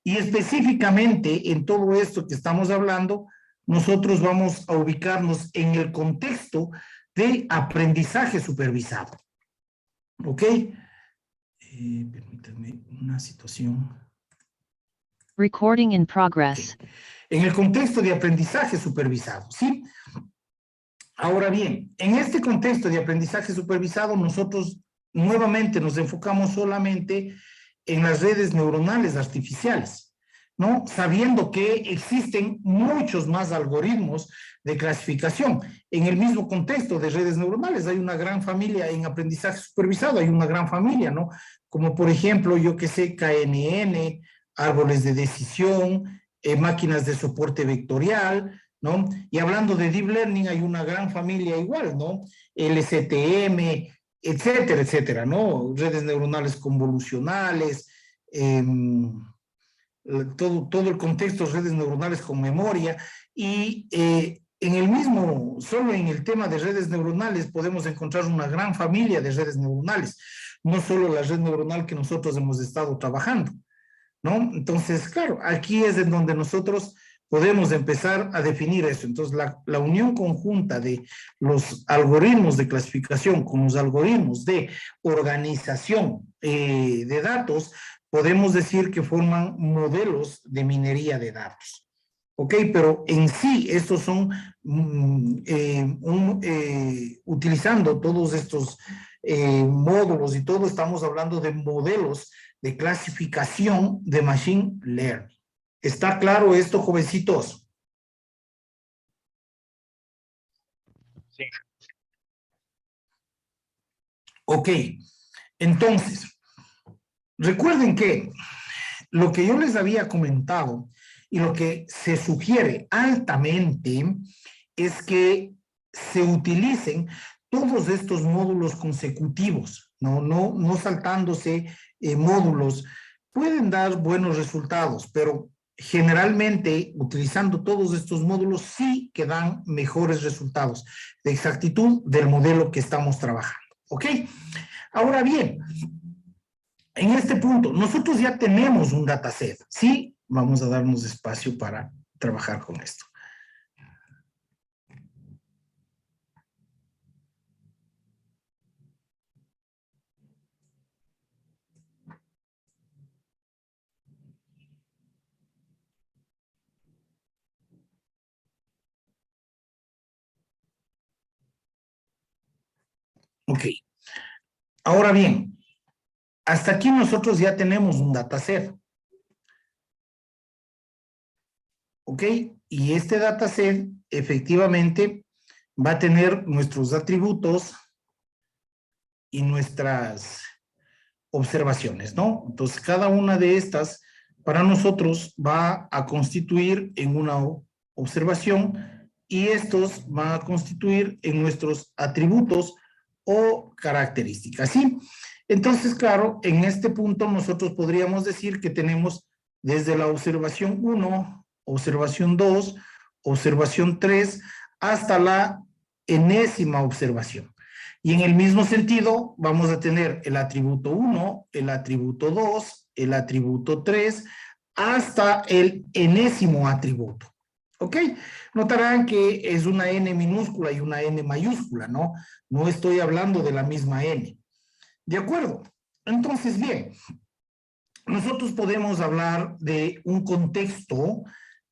Y específicamente en todo esto que estamos hablando, nosotros vamos a ubicarnos en el contexto de aprendizaje supervisado. ¿Ok? Permítanme una situación. Recording in progress. En el contexto de aprendizaje supervisado, ¿sí? Ahora bien, en este contexto de aprendizaje supervisado, nosotros nuevamente nos enfocamos solamente en las redes neuronales artificiales, ¿no? Sabiendo que existen muchos más algoritmos de clasificación. En el mismo contexto de redes neuronales hay una gran familia en aprendizaje supervisado, hay una gran familia, ¿no? Como por ejemplo, yo que sé, KNN, árboles de decisión, máquinas de soporte vectorial, ¿no? Y hablando de Deep Learning hay una gran familia igual, ¿no? LSTM, etcétera, etcétera, ¿no? Redes neuronales convolucionales, todo el contexto de redes neuronales con memoria, y en el mismo, solo en el tema de redes neuronales podemos encontrar una gran familia de redes neuronales, no solo la red neuronal que nosotros hemos estado trabajando, ¿no? Entonces, claro, aquí es en donde nosotros podemos empezar a definir eso. Entonces, la unión conjunta de los algoritmos de clasificación con los algoritmos de organización de datos, podemos decir que forman modelos de minería de datos. ¿ok? Pero en sí, estos son, utilizando todos estos módulos y todo, estamos hablando de modelos de clasificación de Machine Learning. ¿Está claro esto, jovencitos? Sí. Ok, entonces, recuerden que lo que yo les había comentado y lo que se sugiere altamente es que se utilicen todos estos módulos consecutivos, no saltándose módulos. Pueden dar buenos resultados, pero generalmente utilizando todos estos módulos sí que dan mejores resultados de exactitud del modelo que estamos trabajando. ¿Ok? Ahora bien, en este punto, nosotros ya tenemos un dataset, ¿sí? Vamos a darnos espacio para trabajar con esto. Ok. Ahora bien, hasta aquí nosotros ya tenemos un dataset. ¿Ok? Y este dataset efectivamente va a tener nuestros atributos y nuestras observaciones, ¿no? Entonces, cada una de estas para nosotros va a constituir en una observación y estos van a constituir en nuestros atributos o características, ¿sí? Entonces, claro, en este punto nosotros podríamos decir que tenemos desde la observación 1, observación 2, observación 3, hasta la enésima observación. Y en el mismo sentido, vamos a tener el atributo 1, el atributo 2, el atributo 3, hasta el enésimo atributo. ¿Ok? Notarán que es una N minúscula y una N mayúscula, ¿no? No estoy hablando de la misma N. ¿De acuerdo? Entonces, bien, nosotros podemos hablar de un contexto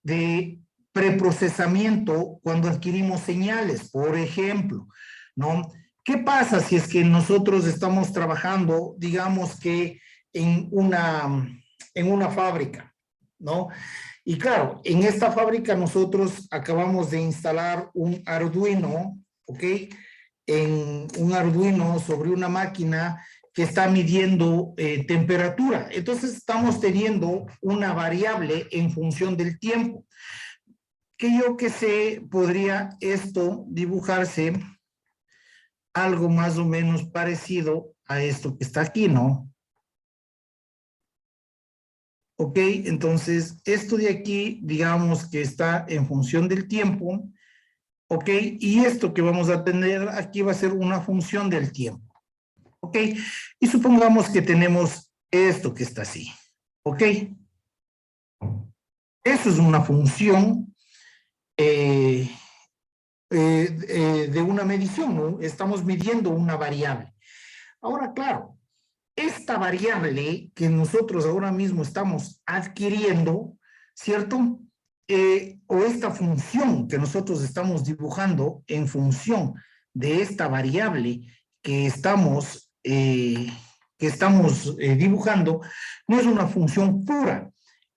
de preprocesamiento cuando adquirimos señales, por ejemplo, ¿no? ¿Qué pasa si es que nosotros estamos trabajando, digamos que en una fábrica, ¿no? Y claro, en esta fábrica nosotros acabamos de instalar un Arduino, ¿ok? En un Arduino sobre una máquina que está midiendo temperatura. Entonces estamos teniendo una variable en función del tiempo. Que yo que sé, podría esto dibujarse algo más o menos parecido a esto que está aquí, ¿no? Ok, entonces esto de aquí, digamos que está en función del tiempo, ok, y esto que vamos a tener aquí va a ser una función del tiempo, ok, y supongamos que tenemos esto que está así, ok. Eso es una función de una medición, ¿no? Estamos midiendo una variable. Ahora, claro, esta variable que nosotros ahora mismo estamos adquiriendo, ¿cierto? O esta función que nosotros estamos dibujando en función de esta variable que estamos dibujando, no es una función pura.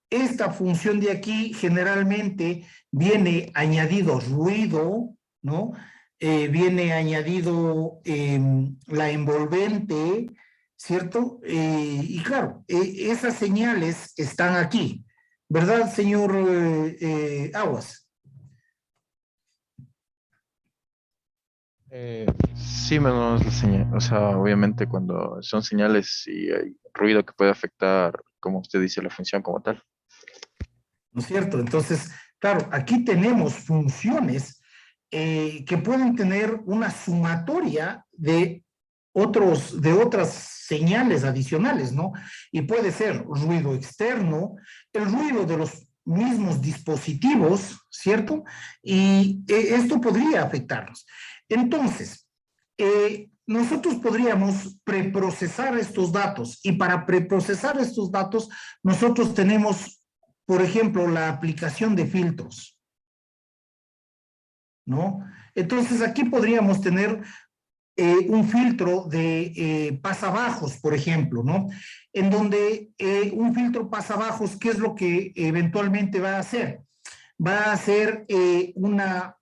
Esta función de aquí generalmente viene añadido ruido, ¿no? Viene añadido la envolvente, ¿cierto? Y claro, esas señales están aquí, ¿verdad, señor Aguas? Sí, menos la señal. O sea, obviamente cuando son señales y hay ruido que puede afectar, como usted dice, la función como tal. ¿No es cierto? Entonces, claro, aquí tenemos funciones que pueden tener una sumatoria de otras señales adicionales, ¿no? Y puede ser ruido externo, el ruido de los mismos dispositivos, ¿cierto? Y esto podría afectarnos. Entonces, nosotros podríamos preprocesar estos datos y para preprocesar estos datos nosotros tenemos por ejemplo, la aplicación de filtros, ¿no? Entonces, aquí podríamos tener un filtro de pasabajos, por ejemplo, ¿no? En donde un filtro pasabajos, ¿qué es lo que eventualmente va a hacer? Va a hacer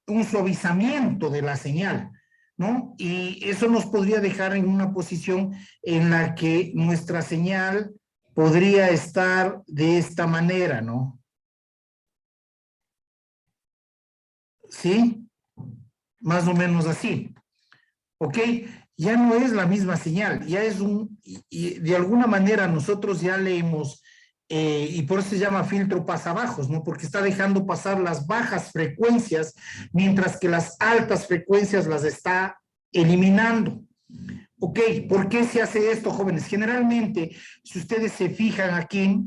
un suavizamiento de la señal, ¿no? Y eso nos podría dejar en una posición en la que nuestra señal podría estar de esta manera, ¿no? ¿Sí? Más o menos así. ¿Ok? Ya no es la misma señal, ya es y de alguna manera nosotros ya le hemos, y por eso se llama filtro pasabajos, ¿no? Porque está dejando pasar las bajas frecuencias, mientras que las altas frecuencias las está eliminando. ¿Ok? ¿Por qué se hace esto, jóvenes? Generalmente, si ustedes se fijan aquí,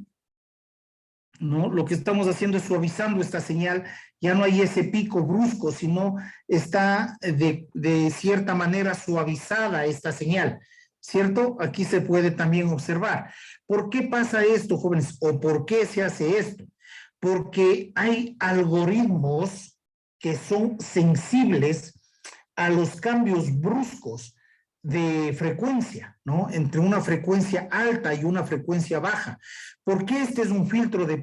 ¿no? Lo que estamos haciendo es suavizando esta señal, ya no hay ese pico brusco, sino está de cierta manera suavizada esta señal, ¿cierto? Aquí se puede también observar. ¿Por qué pasa esto, jóvenes? ¿O por qué se hace esto? Porque hay algoritmos que son sensibles a los cambios bruscos de frecuencia, ¿no? Entre una frecuencia alta y una frecuencia baja. ¿Por qué este es un filtro de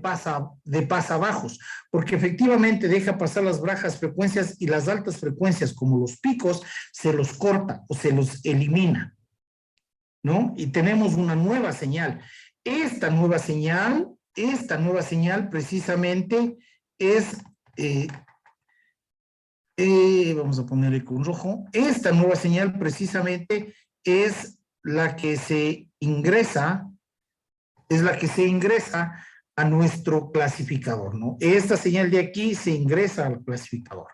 pasabajos? Porque efectivamente deja pasar las bajas frecuencias y las altas frecuencias, como los picos, se los corta o se los elimina, ¿no? Y tenemos una nueva señal. Esta nueva señal precisamente es... vamos a ponerle con rojo. Esta nueva señal precisamente es la que se ingresa, a nuestro clasificador, ¿no? Esta señal de aquí se ingresa al clasificador,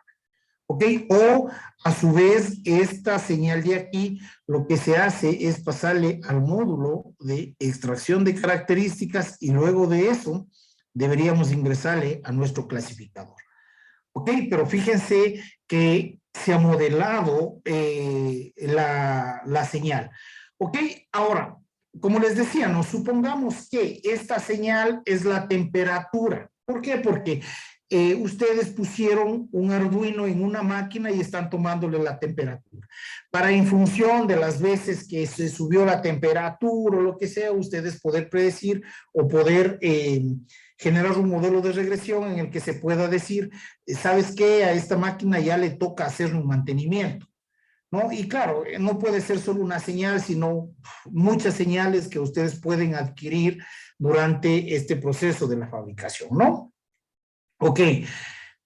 ¿ok? O a su vez, esta señal de aquí, lo que se hace es pasarle al módulo de extracción de características y luego de eso deberíamos ingresarle a nuestro clasificador. ¿Ok? Pero fíjense que se ha modelado la señal. ¿Ok? Ahora, como les decía, nos supongamos que esta señal es la temperatura. ¿Por qué? Porque ustedes pusieron un Arduino en una máquina y están tomándole la temperatura. Para en función de las veces que se subió la temperatura o lo que sea, ustedes poder predecir o poder generar un modelo de regresión en el que se pueda decir, ¿sabes qué? A esta máquina ya le toca hacer un mantenimiento, ¿no? Y claro, no puede ser solo una señal, sino muchas señales que ustedes pueden adquirir durante este proceso de la fabricación, ¿no? Ok,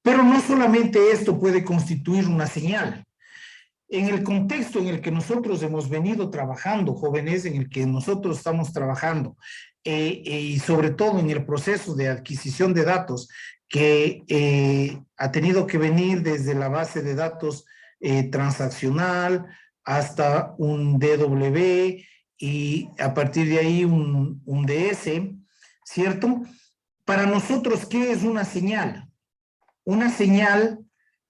pero no solamente esto puede constituir una señal. En el contexto en el que nosotros hemos venido trabajando, jóvenes, en el que nosotros estamos trabajando, y sobre todo en el proceso de adquisición de datos que ha tenido que venir desde la base de datos transaccional hasta un DW y a partir de ahí un DS, ¿cierto? Para nosotros, ¿qué es una señal? Una señal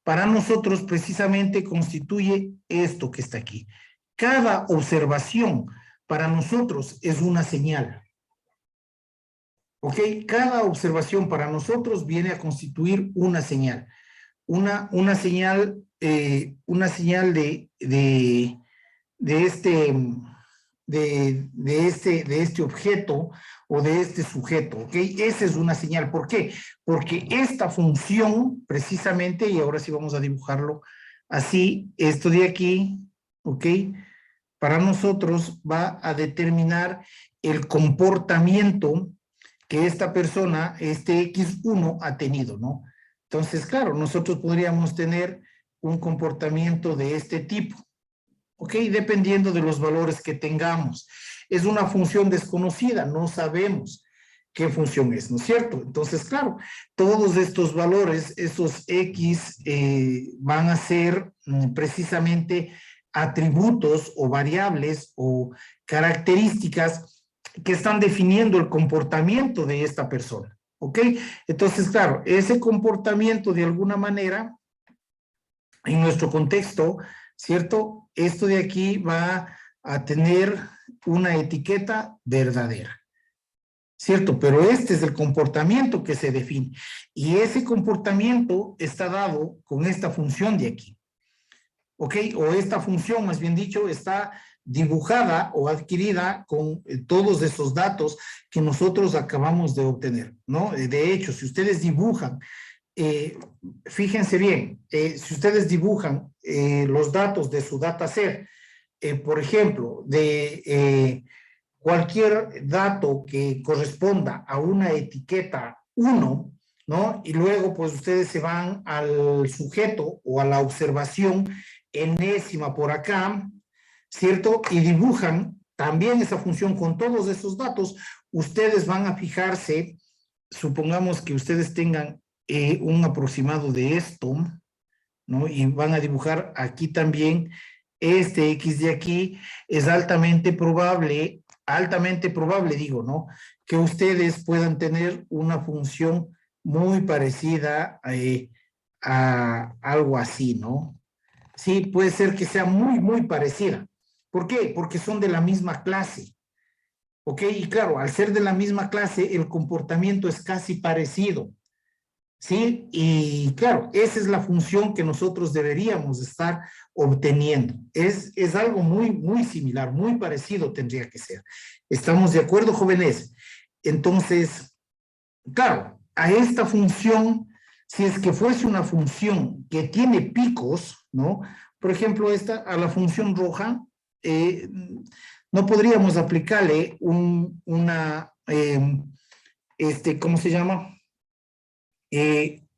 para nosotros precisamente constituye esto que está aquí. Cada observación para nosotros es una señal. ¿Ok? Cada observación para nosotros viene a constituir una señal. Una señal de este objeto o de este sujeto, ¿ok? Esa es una señal. ¿Por qué? Porque esta función, precisamente, y ahora sí vamos a dibujarlo así, esto de aquí, ¿ok? Para nosotros va a determinar el comportamiento que esta persona, este X1, ha tenido, ¿no? Entonces, claro, nosotros podríamos tener un comportamiento de este tipo, ¿ok? Dependiendo de los valores que tengamos. Es una función desconocida, no sabemos qué función es, ¿no es cierto? Entonces, claro, todos estos valores, esos X, van a ser precisamente atributos o variables o características que están definiendo el comportamiento de esta persona, ¿ok? Entonces, claro, ese comportamiento de alguna manera, en nuestro contexto, ¿cierto? Esto de aquí va a tener una etiqueta verdadera, ¿cierto? Pero este es el comportamiento que se define. Y ese comportamiento está dado con esta función de aquí. ¿Ok? O esta función, más bien dicho, está dibujada o adquirida con todos esos datos que nosotros acabamos de obtener, ¿no? De hecho, si ustedes dibujan, fíjense bien, si ustedes dibujan los datos de su dataset, por ejemplo, de cualquier dato que corresponda a una etiqueta 1, ¿no? Y luego, pues, ustedes se van al sujeto o a la observación enésima por acá, ¿cierto? Y dibujan también esa función con todos esos datos. Ustedes van a fijarse, supongamos que ustedes tengan un aproximado de esto, ¿no? Y van a dibujar aquí también este X de aquí. Es altamente probable digo, ¿no? Que ustedes puedan tener una función muy parecida a algo así, ¿no? Sí, puede ser que sea muy, muy parecida. ¿Por qué? Porque son de la misma clase. ¿Ok? Y claro, al ser de la misma clase, el comportamiento es casi parecido. ¿Sí? Y claro, esa es la función que nosotros deberíamos estar obteniendo. Es algo muy, muy similar, muy parecido tendría que ser. ¿Estamos de acuerdo, jóvenes? Entonces, claro, a esta función, si es que fuese una función que tiene picos, ¿no? Por ejemplo, a la función roja, no podríamos aplicarle ¿cómo se llama?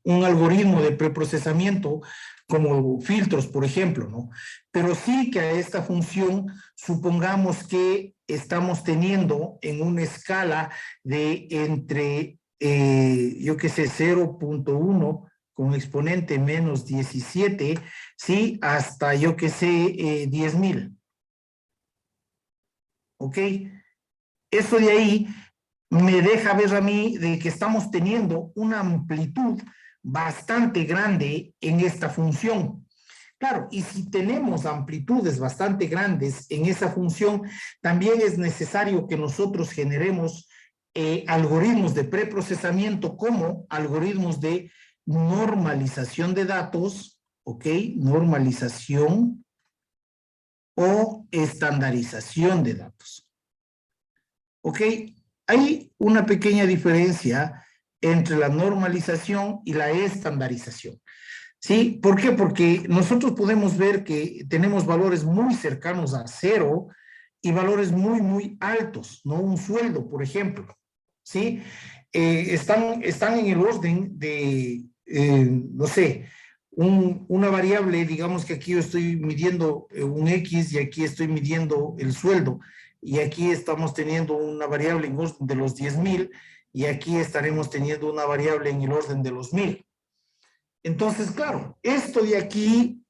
Un algoritmo de preprocesamiento como filtros, por ejemplo, ¿no? Pero sí que a esta función, supongamos que estamos teniendo en una escala de entre, yo qué sé, 0.1 con exponente menos 17, ¿sí? Hasta, yo qué sé, 10,000. ¿Ok? Eso de ahí me deja ver a mí de que estamos teniendo una amplitud bastante grande en esta función. Claro, y si tenemos amplitudes bastante grandes en esa función, también es necesario que nosotros generemos algoritmos de preprocesamiento como algoritmos de normalización de datos, ¿ok? Normalización o estandarización de datos. ¿Ok? Hay una pequeña diferencia entre la normalización y la estandarización. ¿Sí? ¿Por qué? Porque nosotros podemos ver que tenemos valores muy cercanos a 0 y valores muy, muy altos, ¿no? Un sueldo, por ejemplo, ¿sí? Están en el orden de, no sé, una variable, digamos que aquí yo estoy midiendo un X y aquí estoy midiendo el sueldo. Y aquí estamos teniendo una variable en orden de los 10,000 y aquí estaremos teniendo una variable en el orden de los 1,000. Entonces, claro, esto de aquí,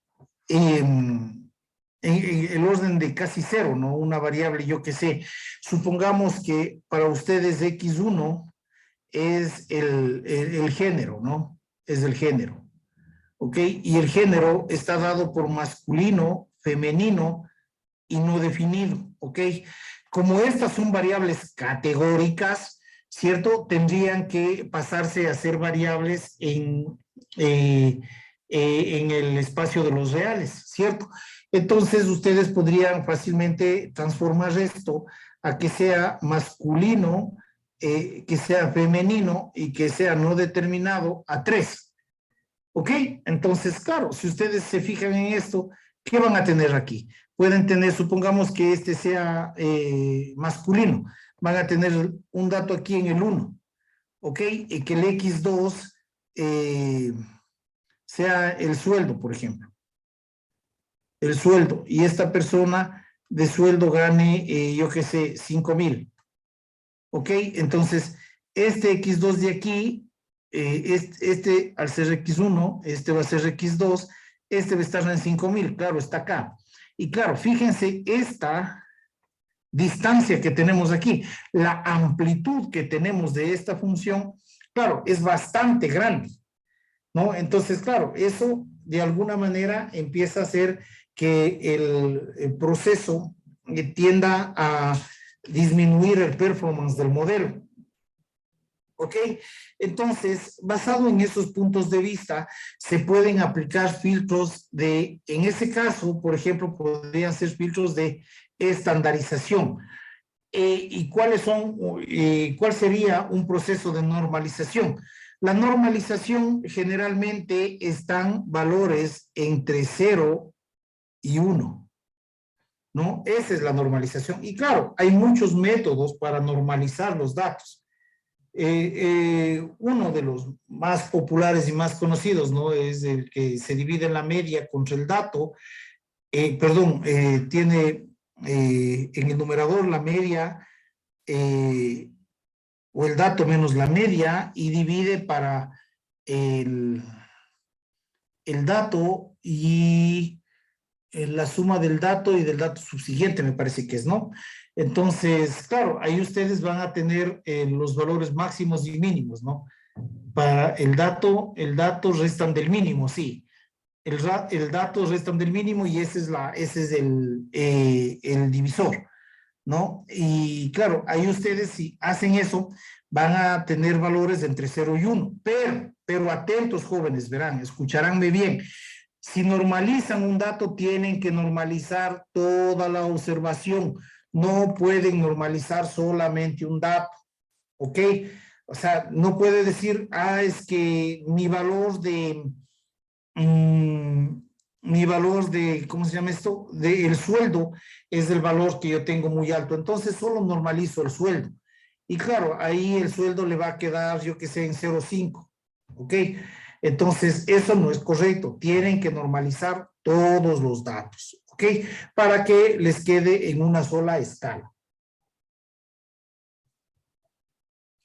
en el orden de casi 0, ¿no? Una variable, yo qué sé, supongamos que para ustedes X1 es el género, ¿no? Es el género, ¿ok? Y el género está dado por masculino, femenino y no definido, ¿ok? Como estas son variables categóricas, ¿cierto? Tendrían que pasarse a ser variables en el espacio de los reales, ¿cierto? Entonces, ustedes podrían fácilmente transformar esto a que sea masculino, que sea femenino y que sea no determinado a 3. ¿Ok? Entonces, claro, si ustedes se fijan en esto, ¿qué van a tener aquí? Pueden tener, supongamos que este sea masculino, van a tener un dato aquí en el 1, ¿ok? Y que el X2 sea el sueldo, por ejemplo. El sueldo. Y esta persona de sueldo gane, yo qué sé, 5,000. ¿Ok? Entonces, este X2 de aquí, este al ser X1, este va a ser X2, este va a estar en 5,000, claro, está acá. Y claro, fíjense esta distancia que tenemos aquí, la amplitud que tenemos de esta función, claro, es bastante grande, ¿no? Entonces, claro, eso de alguna manera empieza a hacer que el proceso tienda a disminuir el performance del modelo. ¿ok? Entonces, basado en esos puntos de vista, se pueden aplicar filtros de, en ese caso, por ejemplo, podrían ser filtros de estandarización. ¿Y cuáles son, cuál sería un proceso de normalización? La normalización generalmente están valores entre 0 y 1, ¿no? Esa es la normalización. Y claro, hay muchos métodos para normalizar los datos. Uno de los más populares y más conocidos, ¿no? Es el que se divide en la media contra el dato. Tiene en el numerador la media o el dato menos la media y divide para el dato y la suma del dato y del dato subsiguiente, me parece que es, ¿no? Entonces, claro, ahí ustedes van a tener los valores máximos y mínimos, ¿no? Para el dato restan del mínimo, sí. El dato restan del mínimo y ese es el divisor, ¿no? Y claro, ahí ustedes si hacen eso, van a tener valores de entre 0 y 1, pero atentos jóvenes, verán, escucharánme bien. Si normalizan un dato, tienen que normalizar toda la observación. No pueden normalizar solamente un dato, ¿ok? O sea, no puede decir, es que mi valor de, ¿cómo se llama esto? El sueldo es el valor que yo tengo muy alto. Entonces, solo normalizo el sueldo. Y claro, ahí el sueldo le va a quedar, yo que sé, en 0,5, ¿ok? Entonces, eso no es correcto. Tienen que normalizar todos los datos, ¿ok? Para que les quede en una sola escala.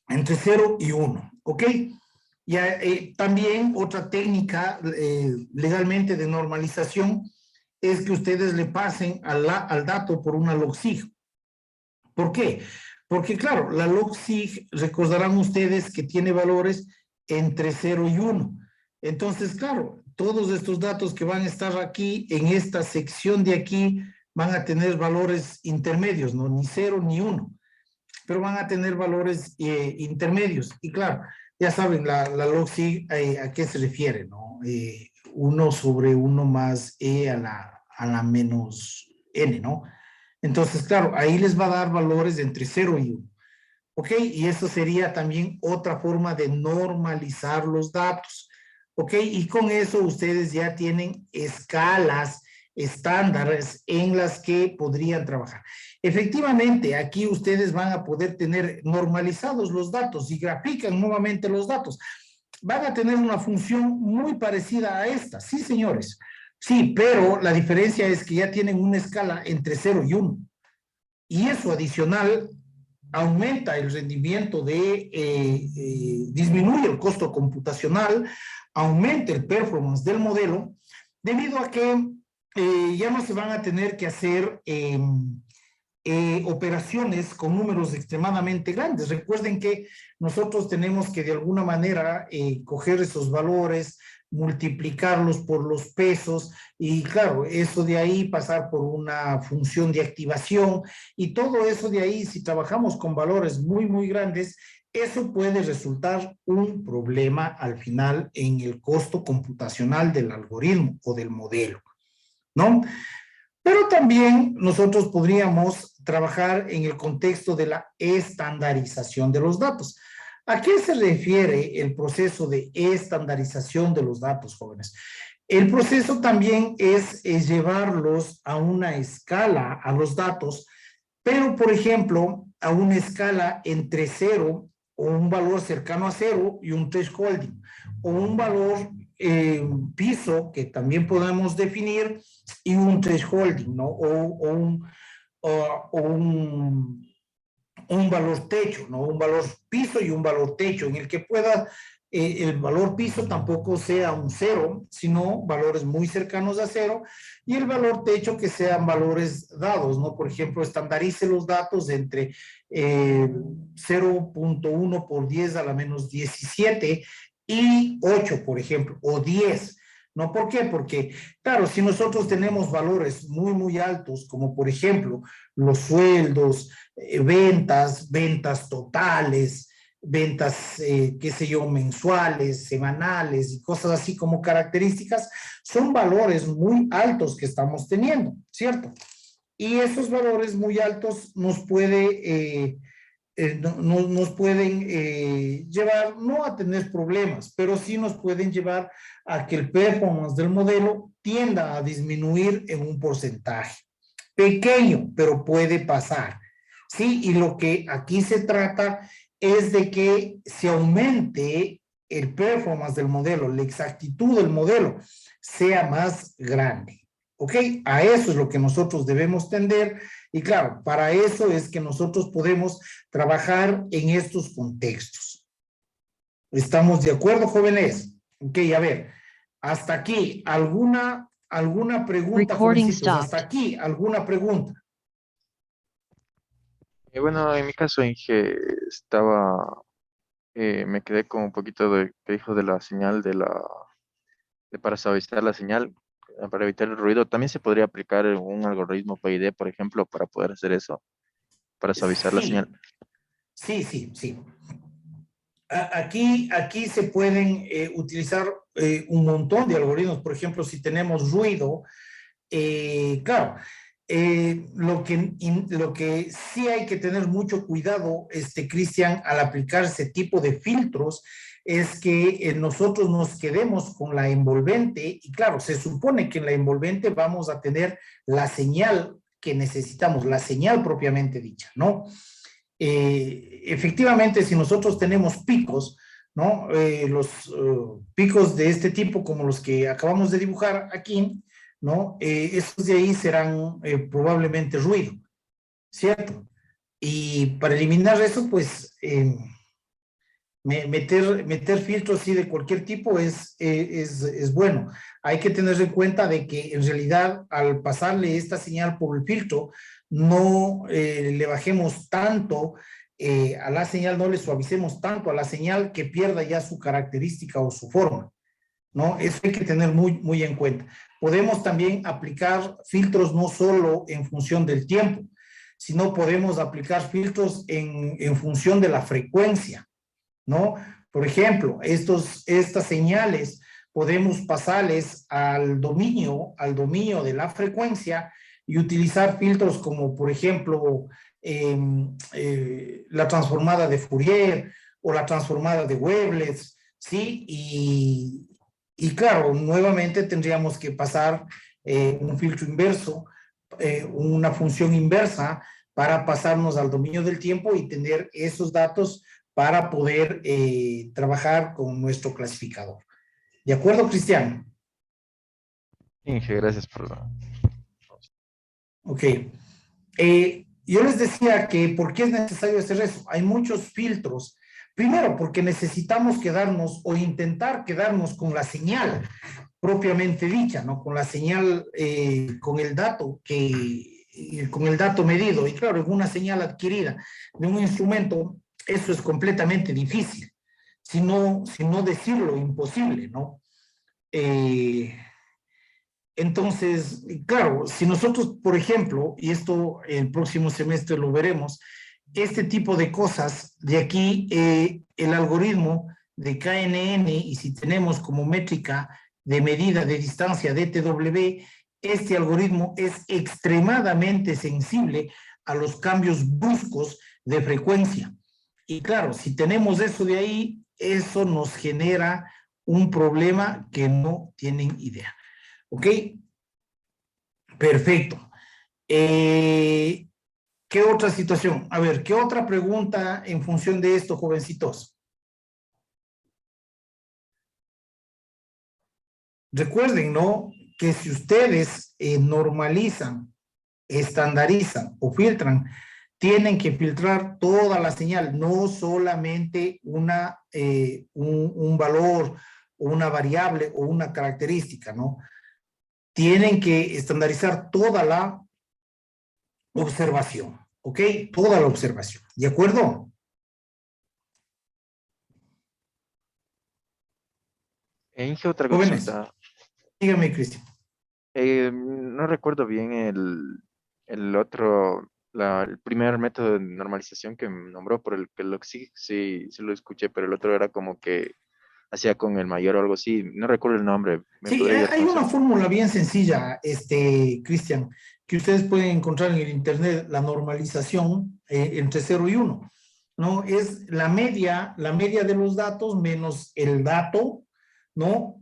Entre 0 y 1, ¿ok? Ya, también otra técnica legalmente de normalización es que ustedes le pasen al dato por una log-sig. ¿Por qué? Porque, claro, la log-sig, recordarán ustedes que tiene valores entre 0 y 1. Entonces, claro, todos estos datos que van a estar aquí, en esta sección de aquí, van a tener valores intermedios, ¿no? Ni 0 ni 1, pero van a tener valores intermedios. Y claro, ya saben, la log-sig, ¿a qué se refiere, no? 1 sobre 1 más a la menos n, ¿no? Entonces, claro, ahí les va a dar valores de entre 0 y 1. ¿Ok? Y eso sería también otra forma de normalizar los datos. ¿Ok? Y con eso ustedes ya tienen escalas estándares en las que podrían trabajar. Efectivamente, aquí ustedes van a poder tener normalizados los datos y grafican nuevamente los datos. Van a tener una función muy parecida a esta. Sí, señores. Sí, pero la diferencia es que ya tienen una escala entre 0 y 1. Y eso adicional aumenta el rendimiento disminuye el costo computacional, aumenta el performance del modelo, debido a que ya no se van a tener que hacer operaciones con números extremadamente grandes. Recuerden que nosotros tenemos que de alguna manera coger esos valores, multiplicarlos por los pesos y claro, eso de ahí pasar por una función de activación y todo eso de ahí, si trabajamos con valores muy, muy grandes, eso puede resultar un problema al final en el costo computacional del algoritmo o del modelo, ¿no? Pero también nosotros podríamos trabajar en el contexto de la estandarización de los datos. ¿A qué se refiere el proceso de estandarización de los datos, jóvenes? El proceso también es llevarlos a una escala, a los datos, pero, por ejemplo, a una escala entre 0 o un valor cercano a 0 y un thresholding, o un valor piso, que también podemos definir, y un thresholding, ¿no? O un valor techo, ¿no? Un valor piso y un valor techo, en el que pueda el valor piso tampoco sea un 0, sino valores muy cercanos a 0, y el valor techo que sean valores dados, ¿no? Por ejemplo, estandarice los datos entre 0.1 por 10 a la menos 17 y 8, por ejemplo, o 10. ¿No? ¿Por qué? Porque, claro, si nosotros tenemos valores muy, muy altos, como por ejemplo los sueldos, ventas totales, ventas, qué sé yo, mensuales, semanales y cosas así como características, son valores muy altos que estamos teniendo, ¿cierto? Y esos valores muy altos nos pueden llevar no a tener problemas, pero sí nos pueden llevar a que el performance del modelo tienda a disminuir en un porcentaje pequeño, pero puede pasar. Sí, y lo que aquí se trata es de que se aumente el performance del modelo, la exactitud del modelo sea más grande. ¿Ok? A eso es lo que nosotros debemos tender. Y claro, para eso es que nosotros podemos trabajar en estos contextos. ¿Estamos de acuerdo, jóvenes? Ok, a ver, hasta aquí, ¿alguna pregunta, Recording jovencitos? Hasta stopped. aquí, ¿alguna pregunta? Bueno, en mi caso, Inge, me quedé con un poquito de que dijo de la señal para suavizar la señal, para evitar el ruido. También se podría aplicar un algoritmo PID, por ejemplo, para poder hacer eso, para suavizar la señal. Sí, sí. Aquí se pueden utilizar un montón de algoritmos. Por ejemplo, si tenemos ruido, claro, lo que sí hay que tener mucho cuidado, Cristian, al aplicar ese tipo de filtros, es que nosotros nos quedemos con la envolvente, y claro, se supone que en la envolvente vamos a tener la señal que necesitamos, la señal propiamente dicha, ¿no? Efectivamente, si nosotros tenemos picos, ¿no? Los picos de este tipo, como los que acabamos de dibujar aquí, ¿no? Esos de ahí serán probablemente ruido, ¿cierto? Y para eliminar eso, pues meter filtros así de cualquier tipo es bueno. Hay que tener en cuenta de que en realidad al pasarle esta señal por el filtro, no le bajemos tanto a la señal, no le suavicemos tanto a la señal que pierda ya su característica o su forma, ¿no? Eso hay que tener muy en cuenta. Podemos también aplicar filtros no solo en función del tiempo, sino podemos aplicar filtros en función de la frecuencia, ¿no? Por ejemplo, estas señales podemos pasarles al dominio de la frecuencia y utilizar filtros como, por ejemplo, la transformada de Fourier o la transformada de Wavelets, ¿sí? Y claro, nuevamente tendríamos que pasar un filtro inverso, una función inversa para pasarnos al dominio del tiempo y tener esos datos para poder trabajar con nuestro clasificador. ¿De acuerdo, Cristian? Inge, gracias por Ok. Yo les decía que ¿por qué es necesario hacer eso? Hay muchos filtros. Primero, porque necesitamos quedarnos o intentar quedarnos con la señal propiamente dicha, ¿no? Con la señal, con el dato medido. Y claro, en una señal adquirida de un instrumento, eso es completamente difícil, si no decirlo imposible, ¿no? Entonces, claro, si nosotros, por ejemplo, y esto el próximo semestre lo veremos, este tipo de cosas, de aquí el algoritmo de KNN, y si tenemos como métrica de medida de distancia DTW, este algoritmo es extremadamente sensible a los cambios bruscos de frecuencia. Y claro, si tenemos eso de ahí, eso nos genera un problema que no tienen idea. ¿Ok? Perfecto. ¿Qué otra situación? A ver, ¿qué otra pregunta en función de esto, jovencitos? Recuerden, ¿no? Que si ustedes normalizan, estandarizan o filtran, tienen que filtrar toda la señal, no solamente un valor o una variable o una característica, ¿no? Tienen que estandarizar toda la observación, ¿ok? Toda la observación, ¿de acuerdo? Inge, otra Jóvenes, consulta. dígame, Cristian. No recuerdo bien el otro. el primer método de normalización que me nombró, por el que lo que sí, sí lo escuché, pero el otro era como que hacía con el mayor o algo así. No recuerdo el nombre. ¿Me Sí, podría ayudar hay con una eso? fórmula bien sencilla, Cristian, que ustedes pueden encontrar en el internet, la normalización entre 0 y 1, ¿no? Es la media de los datos menos el dato, ¿no?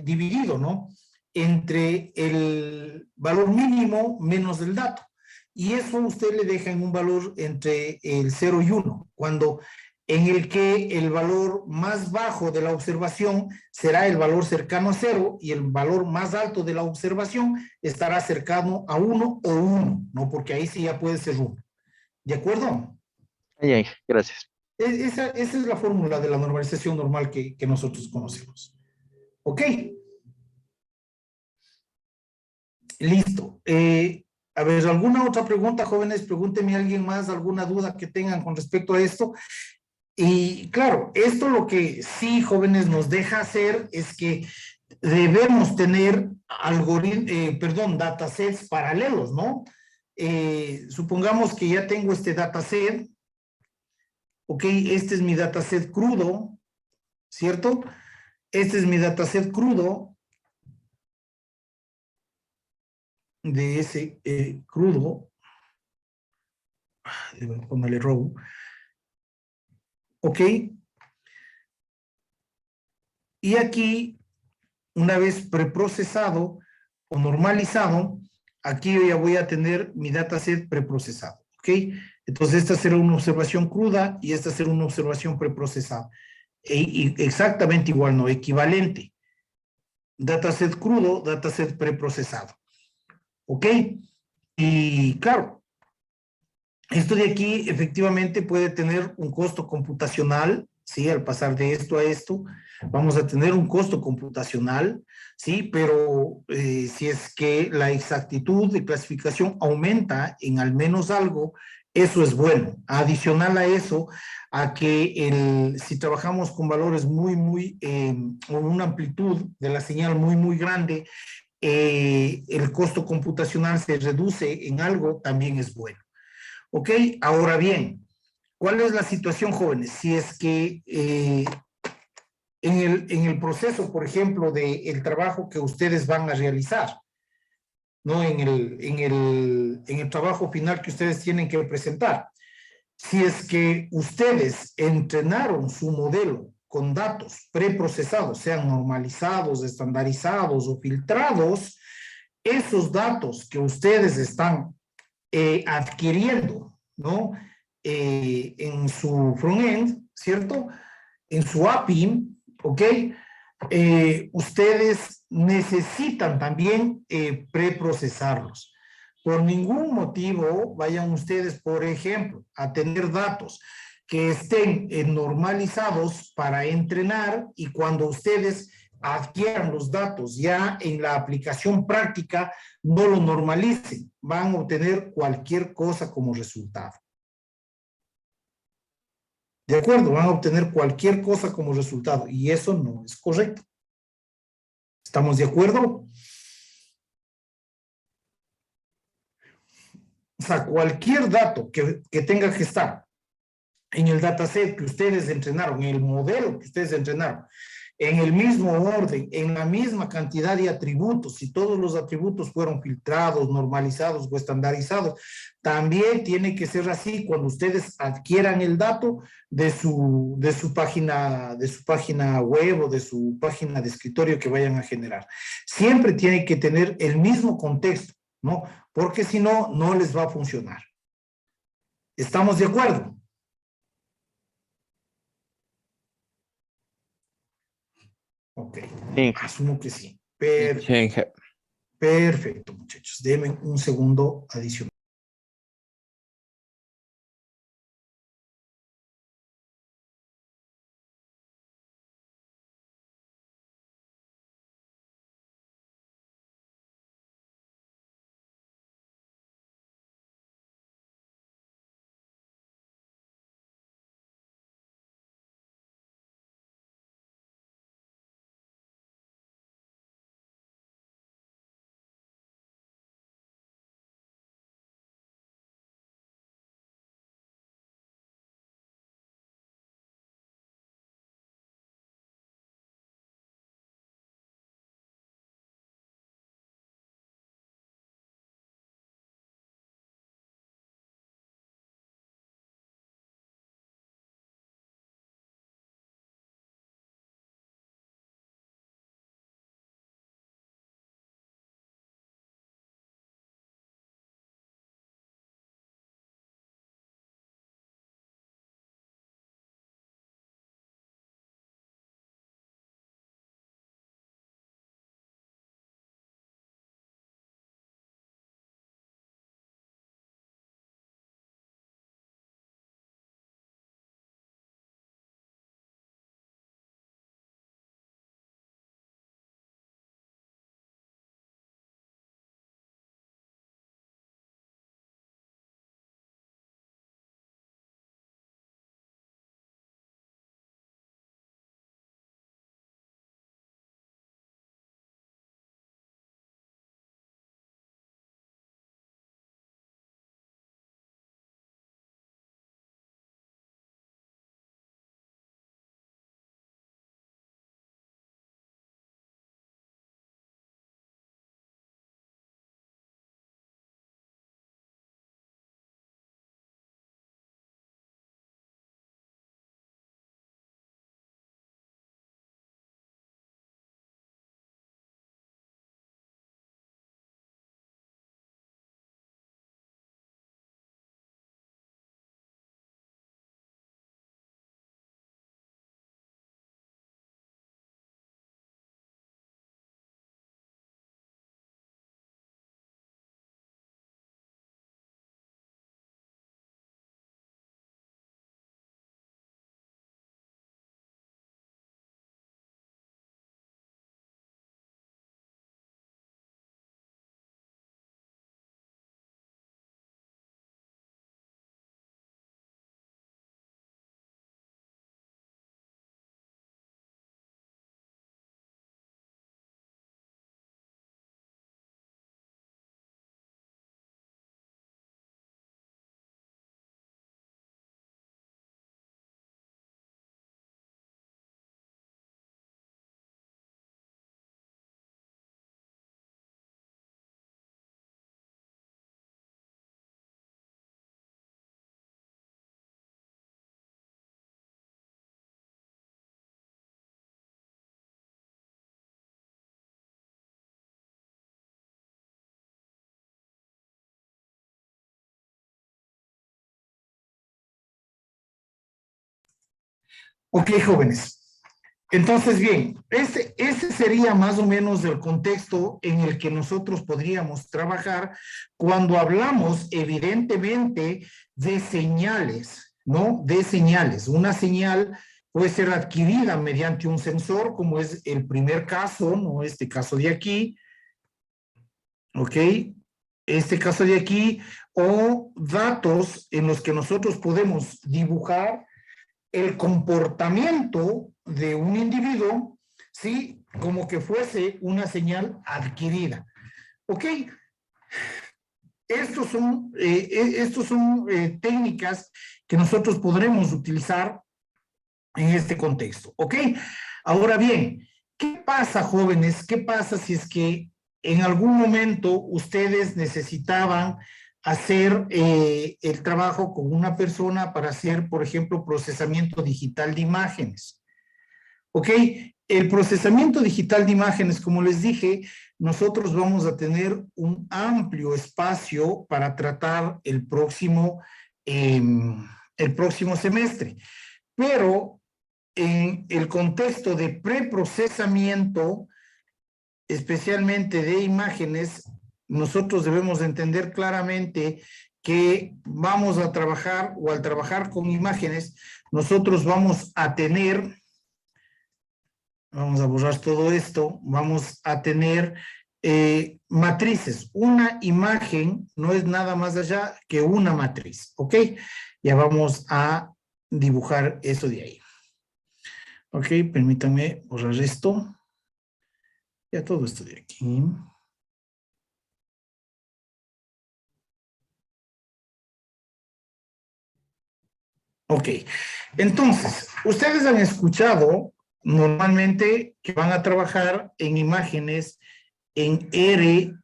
Dividido, ¿no? Entre el valor mínimo menos el dato. Y eso usted le deja en un valor entre el 0 y 1, cuando en el que el valor más bajo de la observación será el valor cercano a 0 y el valor más alto de la observación estará cercano a 1 o 1, ¿no? Porque ahí sí ya puede ser 1. ¿De acuerdo? Bien, gracias. Esa es la fórmula de la normalización normal que nosotros conocemos. ¿Ok? Listo. A ver, ¿alguna otra pregunta, jóvenes? Pregúntenme a alguien más, alguna duda que tengan con respecto a esto. Y claro, esto lo que sí, jóvenes, nos deja hacer es que debemos tener datasets paralelos, ¿no? Supongamos que ya tengo este dataset, ok, este es mi dataset crudo, ¿cierto? Este es mi dataset crudo de ese crudo, debo ponerle row, ok, y aquí, una vez preprocesado o normalizado, aquí yo ya voy a tener mi dataset preprocesado, ¿ok? Entonces esta será una observación cruda y esta será una observación preprocesada. Y exactamente igual, no, equivalente. Dataset crudo, dataset preprocesado, ¿ok? Y claro, esto de aquí efectivamente puede tener un costo computacional, ¿sí? Al pasar de esto a esto, vamos a tener un costo computacional, ¿sí? Pero si es que la exactitud de clasificación aumenta en al menos algo, eso es bueno. Adicional a eso, a que si trabajamos con valores con una amplitud de la señal muy grande, el costo computacional se reduce en algo, también es bueno. Ok, ahora bien, ¿cuál es la situación, jóvenes? Si es que en el proceso, por ejemplo, del trabajo que ustedes van a realizar, ¿no? En el trabajo final que ustedes tienen que presentar, si es que ustedes entrenaron su modelo con datos preprocesados, sean normalizados, estandarizados o filtrados, esos datos que ustedes están adquiriendo, ¿no? En su frontend, ¿cierto? En su API, ¿ok? Ustedes necesitan también preprocesarlos. Por ningún motivo vayan ustedes, por ejemplo, a tener datos que estén normalizados para entrenar y cuando ustedes adquieran los datos ya en la aplicación práctica, no lo normalicen, van a obtener cualquier cosa como resultado. ¿De acuerdo? Van a obtener cualquier cosa como resultado y eso no es correcto. ¿Estamos de acuerdo? O sea, cualquier dato que tenga que estar en el dataset que ustedes entrenaron, en el modelo que ustedes entrenaron, en el mismo orden, en la misma cantidad de atributos, si todos los atributos fueron filtrados, normalizados o estandarizados, también tiene que ser así cuando ustedes adquieran el dato de su página web o de su página de escritorio que vayan a generar. Siempre tiene que tener el mismo contexto, ¿no? Porque si no, no les va a funcionar. ¿Estamos de acuerdo? Ok, Sí, asumo que sí. sí, Inge. Perfecto, muchachos. Denme un segundo adicional. Ok, jóvenes. Entonces, bien, ese sería más o menos el contexto en el que nosotros podríamos trabajar cuando hablamos, evidentemente, de señales, ¿no? De señales. Una señal puede ser adquirida mediante un sensor, como es el primer caso, ¿no? Este caso de aquí, ¿ok? Este caso de aquí, o datos en los que nosotros podemos dibujar el comportamiento de un individuo, ¿sí? Como que fuese una señal adquirida. ¿Ok? Estos son técnicas que nosotros podremos utilizar en este contexto. ¿Ok? Ahora bien, ¿qué pasa, jóvenes? ¿Qué pasa si es que en algún momento ustedes necesitaban hacer el trabajo con una persona para hacer, por ejemplo, procesamiento digital de imágenes? ¿Ok? El procesamiento digital de imágenes, como les dije, nosotros vamos a tener un amplio espacio para tratar el próximo semestre. Pero en el contexto de preprocesamiento, especialmente de imágenes, nosotros debemos entender claramente que vamos a trabajar, o al trabajar con imágenes, nosotros vamos a tener, vamos a borrar todo esto, vamos a tener matrices. Una imagen no es nada más allá que una matriz, ¿ok? Ya vamos a dibujar eso de ahí. Ok, permítanme borrar esto. Ya todo esto de aquí. Ok, entonces, ustedes han escuchado normalmente que van a trabajar en imágenes en RGB,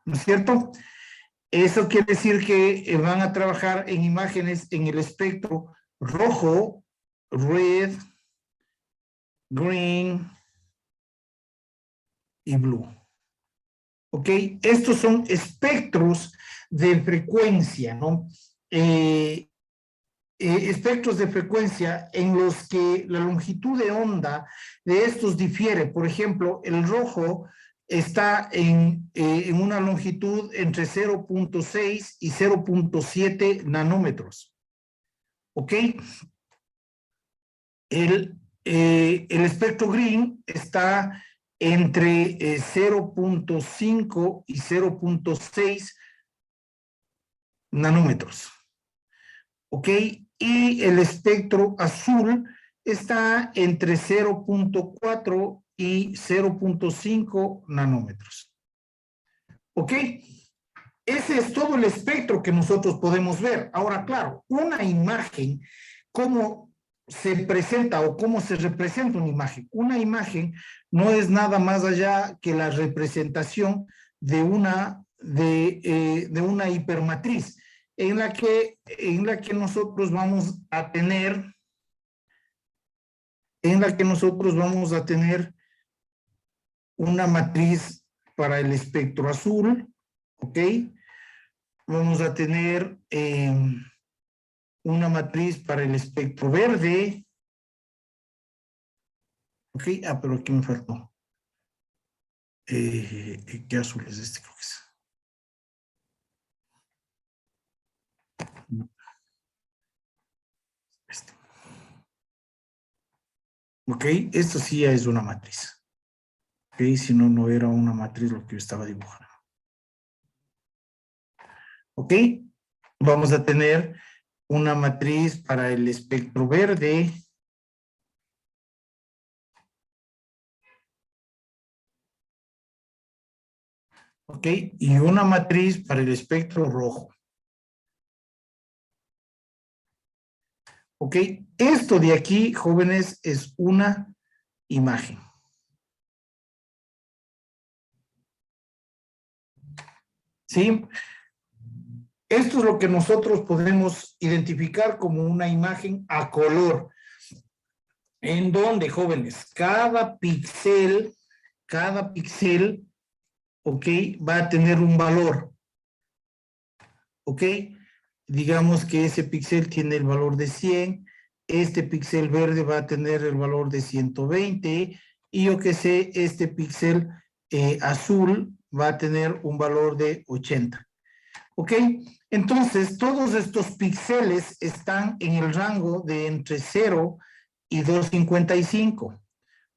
¿no es cierto? Eso quiere decir que van a trabajar en imágenes en el espectro rojo, red, green y blue. ¿Ok? Estos son espectros de frecuencia, ¿no? Espectros de frecuencia en los que la longitud de onda de estos difiere. Por ejemplo, el rojo está en una longitud entre 0.6 y 0.7 nanómetros. ¿Ok? El espectro green está entre 0.5 y 0.6 nanómetros. ¿Ok? Y el espectro azul está entre 0.4 y 0.5 nanómetros. ¿Ok? Ese es todo el espectro que nosotros podemos ver. Ahora, claro, una imagen, ¿cómo se presenta o cómo se representa una imagen? Una imagen no es nada más allá que la representación de una hipermatriz en la que nosotros vamos a tener una matriz para el espectro azul, ¿ok? Vamos a tener una matriz para el espectro verde, ¿ok? Pero aquí me faltó. ¿Qué azul es este? Creo que es. Este. Ok, esto sí ya es una matriz. Ok, si no, no era una matriz lo que yo estaba dibujando. Ok, vamos a tener una matriz para el espectro verde. Ok, y una matriz para el espectro rojo. Ok, esto de aquí, jóvenes, es una imagen. ¿Sí? Esto es lo que nosotros podemos identificar como una imagen a color. En donde, jóvenes, cada píxel, ok, va a tener un valor. Ok, digamos que ese píxel tiene el valor de 100, este píxel verde va a tener el valor de 120 y yo que sé, este píxel azul va a tener un valor de 80. ¿Ok? Entonces, todos estos píxeles están en el rango de entre 0 y 255.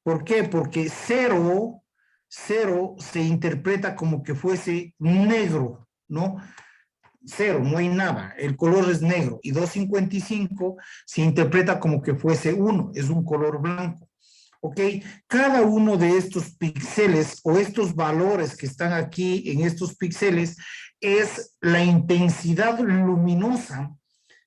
¿Por qué? Porque 0 se interpreta como que fuese negro, ¿no? 0, no hay nada, el color es negro. Y 255 se interpreta como que fuese 1, es un color blanco. ¿Ok? Cada uno de estos píxeles o estos valores que están aquí en estos píxeles es la intensidad luminosa,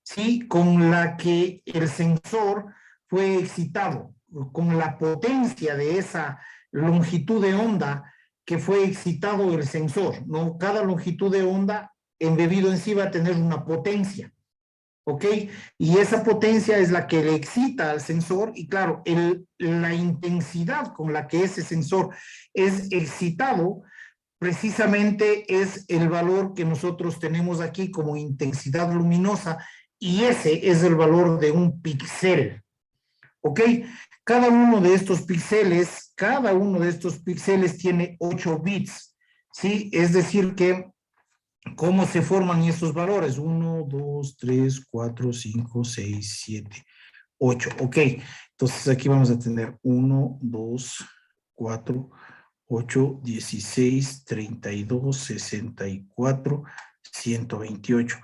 ¿sí? Con la que el sensor fue excitado, con la potencia de esa longitud de onda que fue excitado el sensor, ¿no? Cada longitud de onda embebido en sí va a tener una potencia. ¿Ok? Y esa potencia es la que le excita al sensor y claro, la intensidad con la que ese sensor es excitado precisamente es el valor que nosotros tenemos aquí como intensidad luminosa y ese es el valor de un píxel. ¿Ok? Cada uno de estos píxeles tiene 8 bits, ¿sí? Es decir que ¿cómo se forman estos valores? 1, 2, 3, 4, 5, 6, 7, 8. Ok, entonces aquí vamos a tener 1, 2, 4, 8, 16, 32, 64, 128.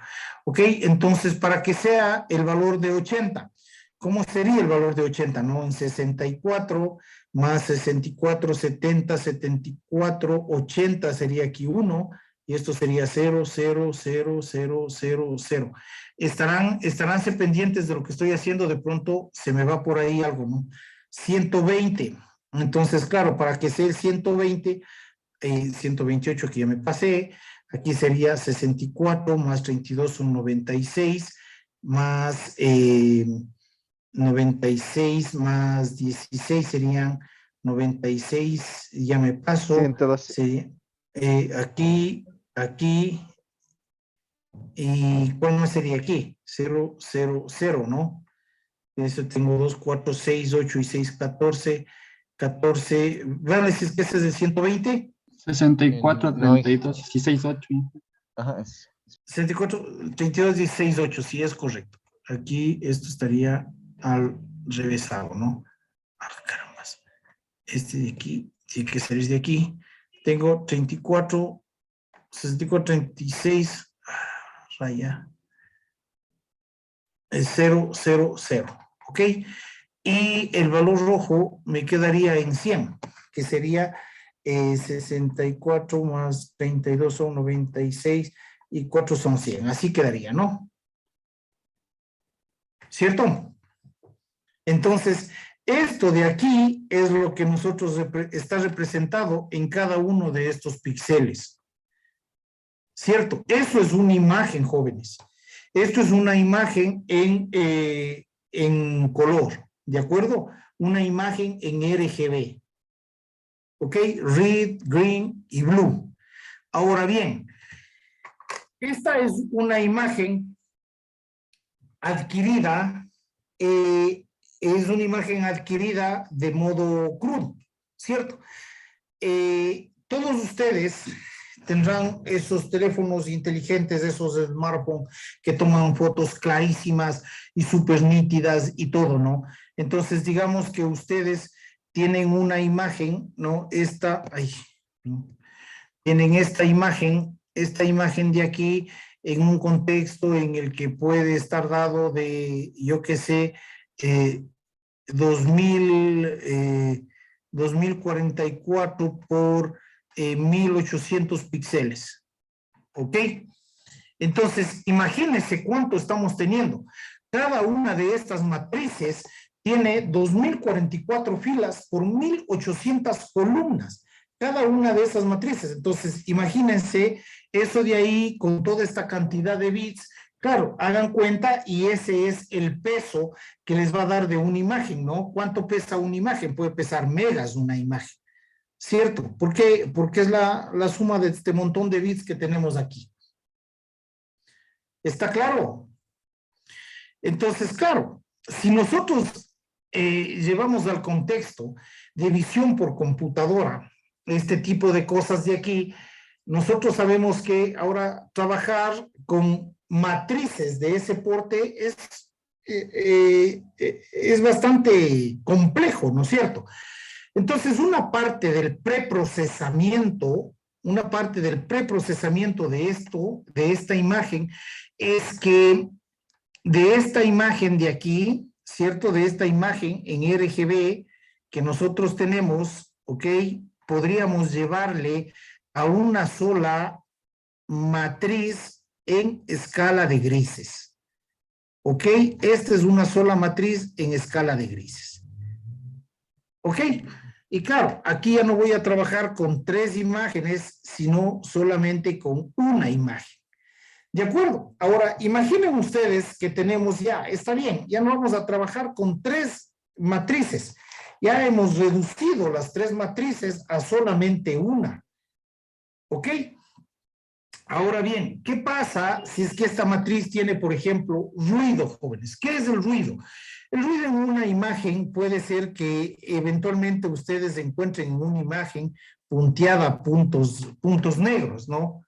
Ok, entonces para que sea el valor de 80, ¿cómo sería el valor de 80? ¿No? En 64 más 64, 70, 74, 80 sería aquí 1. Y esto sería 0, 0, 0, 0, 0, 0. Estaránse pendientes de lo que estoy haciendo, de pronto se me va por ahí algo, ¿no? 120. Entonces, claro, para que sea el 120, 128 que ya me pasé, aquí sería 64 más 32 son 96, más 96 más 16 serían 96, ya me paso. 112. Sería, aquí, y ¿cuál más sería aquí? 0, 0, 0, ¿no? Eso tengo 2, 4, 6, 8 y 6, 14, 14, ¿van a decir que ese es el 120? 64, No, 32, 16, 8. ajá, 64, 32, 16, 8, sí es correcto. Aquí esto estaría al revésado, ¿no? Ah, caramba. Este de aquí, tiene que salir de aquí. Tengo 34, 64, 36, raya, 0, 0, 0, ¿ok? Y el valor rojo me quedaría en 100, que sería 64 más 32 son 96 y 4 son 100, así quedaría, ¿no? ¿Cierto? Entonces, esto de aquí es lo que nosotros está representado en cada uno de estos píxeles. ¿Cierto? Eso es una imagen, jóvenes. Esto es una imagen en color, ¿de acuerdo? Una imagen en RGB. ¿Ok? Red, green y blue. Ahora bien, esta es una imagen adquirida, es una imagen adquirida de modo crudo, ¿cierto? Todos ustedes tendrán esos teléfonos inteligentes, esos smartphones que toman fotos clarísimas y súper nítidas y todo, ¿no? Entonces, digamos que ustedes tienen una imagen, ¿no? ¿no? Tienen esta imagen de aquí en un contexto en el que puede estar dado de, yo qué sé, 2044 por 1800 píxeles. ¿Ok? Entonces, imagínense cuánto estamos teniendo. Cada una de estas matrices tiene 2044 filas por 1800 columnas. Cada una de esas matrices. Entonces, imagínense eso de ahí con toda esta cantidad de bits. Claro, hagan cuenta y ese es el peso que les va a dar de una imagen, ¿no? ¿Cuánto pesa una imagen? Puede pesar megas una imagen, ¿cierto? ¿Por qué? Porque es la suma de este montón de bits que tenemos aquí. ¿Está claro? Entonces, claro, si nosotros llevamos al contexto de visión por computadora, este tipo de cosas de aquí, nosotros sabemos que ahora trabajar con matrices de ese porte es bastante complejo, ¿no es cierto? Entonces, una parte del preprocesamiento de esto, de esta imagen, es que de esta imagen de aquí, ¿cierto? De esta imagen en RGB que nosotros tenemos, ¿ok? Podríamos llevarle a una sola matriz en escala de grises. ¿Ok? Esta es una sola matriz en escala de grises. ¿Ok? Y claro, aquí ya no voy a trabajar con 3 imágenes, sino solamente con una imagen. ¿De acuerdo? Ahora, imaginen ustedes que tenemos ya, está bien, ya no vamos a trabajar con 3 matrices. Ya hemos reducido las 3 matrices a solamente una. ¿Ok? Ahora bien, ¿qué pasa si es que esta matriz tiene, por ejemplo, ruido, jóvenes? ¿Qué es el ruido? El ruido en una imagen puede ser que eventualmente ustedes encuentren en una imagen punteada puntos negros, ¿no?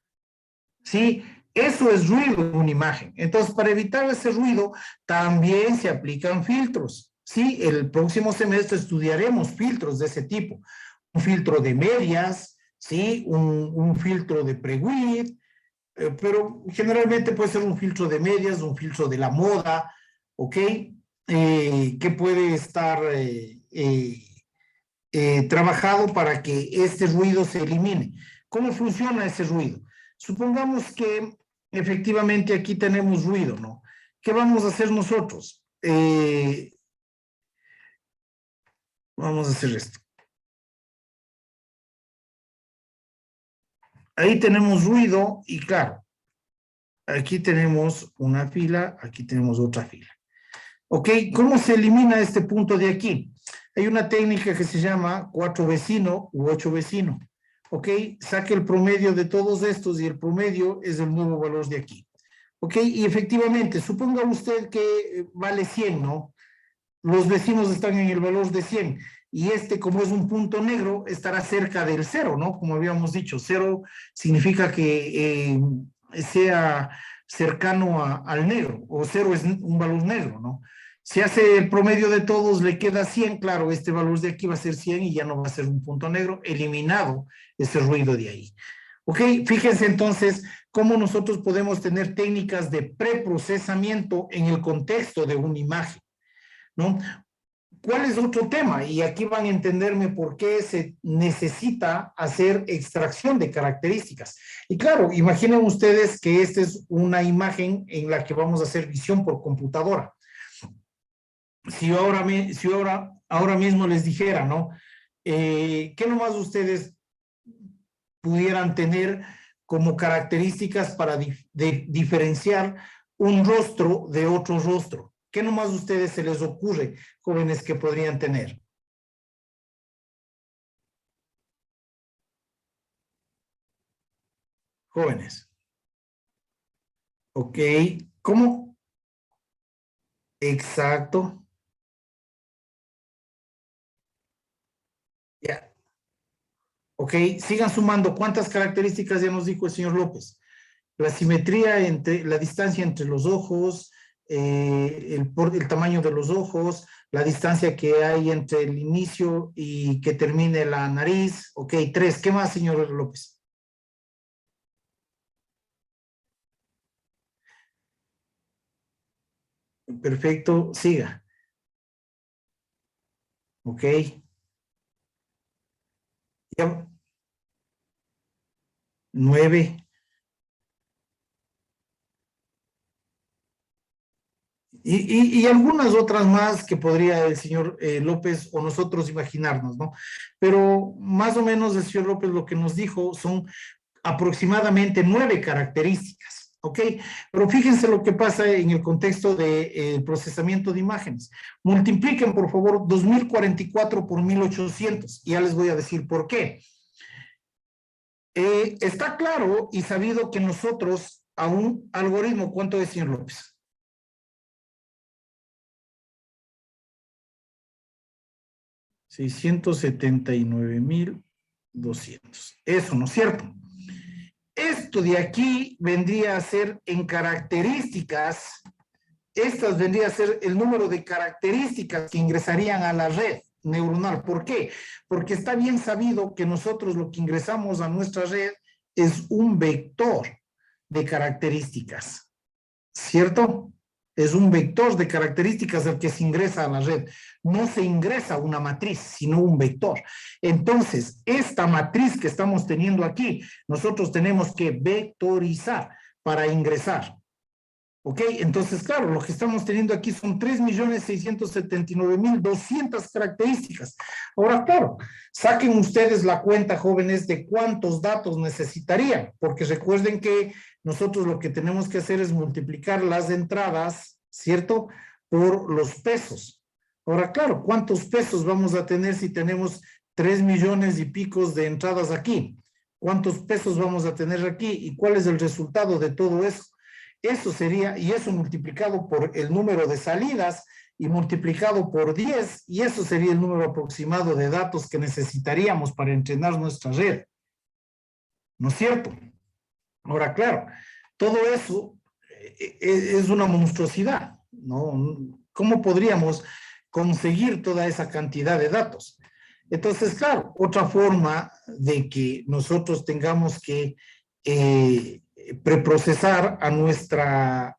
¿Sí? Eso es ruido en una imagen. Entonces, para evitar ese ruido, también se aplican filtros. ¿Sí? El próximo semestre estudiaremos filtros de ese tipo. Un filtro de medias, ¿sí? Un filtro de pre-width, pero generalmente puede ser un filtro de medias, un filtro de la moda, ¿ok? Que puede estar trabajado para que este ruido se elimine. ¿Cómo funciona ese ruido? Supongamos que efectivamente aquí tenemos ruido, ¿no? ¿Qué vamos a hacer nosotros? Vamos a hacer esto. Ahí tenemos ruido y claro, aquí tenemos una fila, aquí tenemos otra fila. ¿Ok? ¿Cómo se elimina este punto de aquí? Hay una técnica que se llama 4 vecino u 8 vecino. ¿Ok? Saque el promedio de todos estos y el promedio es el nuevo valor de aquí. ¿Ok? Y efectivamente, suponga usted que vale 100, ¿no? Los vecinos están en el valor de 100 y este, como es un punto negro, estará cerca del 0, ¿no? Como habíamos dicho, 0 significa que sea cercano al negro, o 0 es un valor negro, ¿no? Si hace el promedio de todos, le queda 100, claro, este valor de aquí va a ser 100 y ya no va a ser un punto negro, eliminado ese ruido de ahí. Ok, fíjense entonces cómo nosotros podemos tener técnicas de preprocesamiento en el contexto de una imagen, ¿no? ¿Cuál es otro tema? Y aquí van a entenderme por qué se necesita hacer extracción de características. Y claro, imaginen ustedes que esta es una imagen en la que vamos a hacer visión por computadora. Si ahora mismo les dijera, ¿no? ¿Qué nomás ustedes pudieran tener como características para diferenciar un rostro de otro rostro? ¿Qué nomás a ustedes se les ocurre, jóvenes, que podrían tener? Jóvenes. Ok, ¿cómo? Exacto. Ya. Ok, sigan sumando. ¿Cuántas características ya nos dijo el señor López? La simetría entre la distancia entre los ojos, el tamaño de los ojos, la distancia que hay entre el inicio y que termine la nariz. Ok, 3. ¿Qué más, señor López? Perfecto, siga. Ok. Ya. 9. Y algunas otras más que podría el señor López o nosotros imaginarnos, ¿no? Pero más o menos el señor López lo que nos dijo son aproximadamente 9 características, ¿ok? Pero fíjense lo que pasa en el contexto de procesamiento de imágenes. Multipliquen, por favor, 2044 por 1800. Ya les voy a decir por qué. Está claro y sabido que nosotros a un algoritmo, ¿cuánto es, señor López? 679,200. Eso, ¿no es cierto? Esto de aquí vendría a ser en características, estas vendría a ser el número de características que ingresarían a la red neuronal. ¿Por qué? Porque está bien sabido que nosotros lo que ingresamos a nuestra red es un vector de características, ¿cierto? Es un vector de características el que se ingresa a la red. No se ingresa una matriz, sino un vector. Entonces, esta matriz que estamos teniendo aquí, nosotros tenemos que vectorizar para ingresar. ¿Ok? Entonces, claro, lo que estamos teniendo aquí son 3,679,200 características. Ahora, claro, saquen ustedes la cuenta, jóvenes, de cuántos datos necesitarían, porque recuerden que nosotros lo que tenemos que hacer es multiplicar las entradas, ¿cierto?, por los pesos. Ahora, claro, ¿cuántos pesos vamos a tener si tenemos 3 millones y picos de entradas aquí? ¿Cuántos pesos vamos a tener aquí? ¿Y cuál es el resultado de todo eso? Eso sería, y eso multiplicado por el número de salidas y multiplicado por 10, y eso sería el número aproximado de datos que necesitaríamos para entrenar nuestra red. ¿No es cierto? Ahora, claro, todo eso es una monstruosidad, ¿no? ¿Cómo podríamos conseguir toda esa cantidad de datos? Entonces, claro, otra forma de que nosotros tengamos que preprocesar a nuestra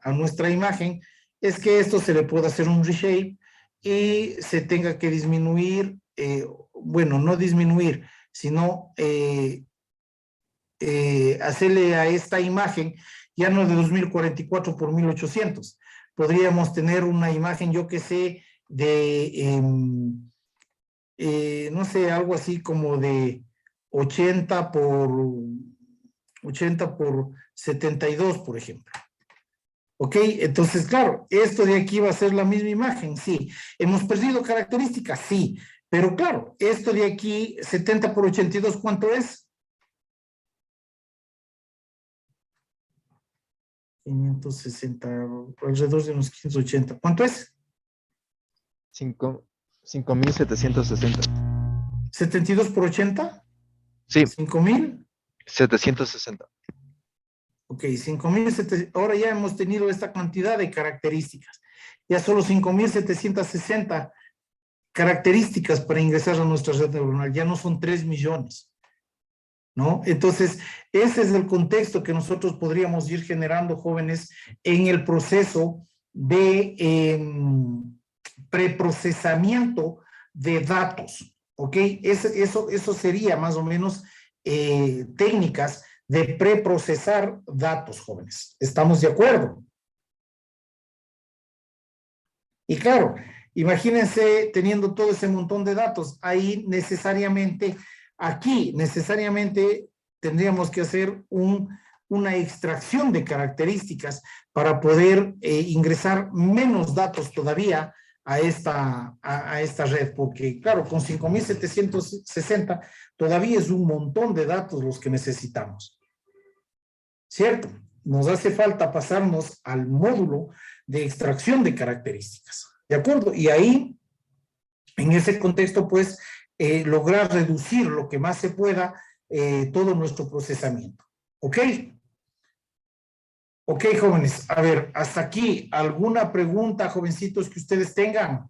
imagen es que esto se le pueda hacer un reshape y se tenga que disminuir, bueno, no disminuir, sino hacerle a esta imagen ya no de 2044 por 1800. Podríamos tener una imagen, yo que sé, de, no sé, algo así como de 80 por 72, por ejemplo. ¿Ok? Entonces, claro, esto de aquí va a ser la misma imagen, sí. ¿Hemos perdido características? Sí. Pero claro, esto de aquí, 70 por 82, ¿cuánto es? 560, alrededor de unos 580. ¿Cuánto es? 5,760. 72 por 80. Sí, 5,000. 760. Ok, 5,700. Ahora ya hemos tenido esta cantidad de características. Ya solo 5,760 características para ingresar a nuestra red neuronal. Ya no son 3 millones. ¿No? Entonces, ese es el contexto que nosotros podríamos ir generando, jóvenes, en el proceso de preprocesamiento de datos. ¿Ok? Eso sería más o menos técnicas de preprocesar datos, jóvenes. ¿Estamos de acuerdo? Y claro, imagínense teniendo todo ese montón de datos, ahí necesariamente, aquí necesariamente tendríamos que hacer una extracción de características para poder ingresar menos datos todavía a esta red, porque claro, con 5,760 todavía es un montón de datos los que necesitamos. ¿Cierto? Nos hace falta pasarnos al módulo de extracción de características. ¿De acuerdo? Y ahí, en ese contexto, pues, lograr reducir lo que más se pueda todo nuestro procesamiento. ¿Ok? Ok, jóvenes. A ver, hasta aquí, ¿alguna pregunta, jovencitos, que ustedes tengan?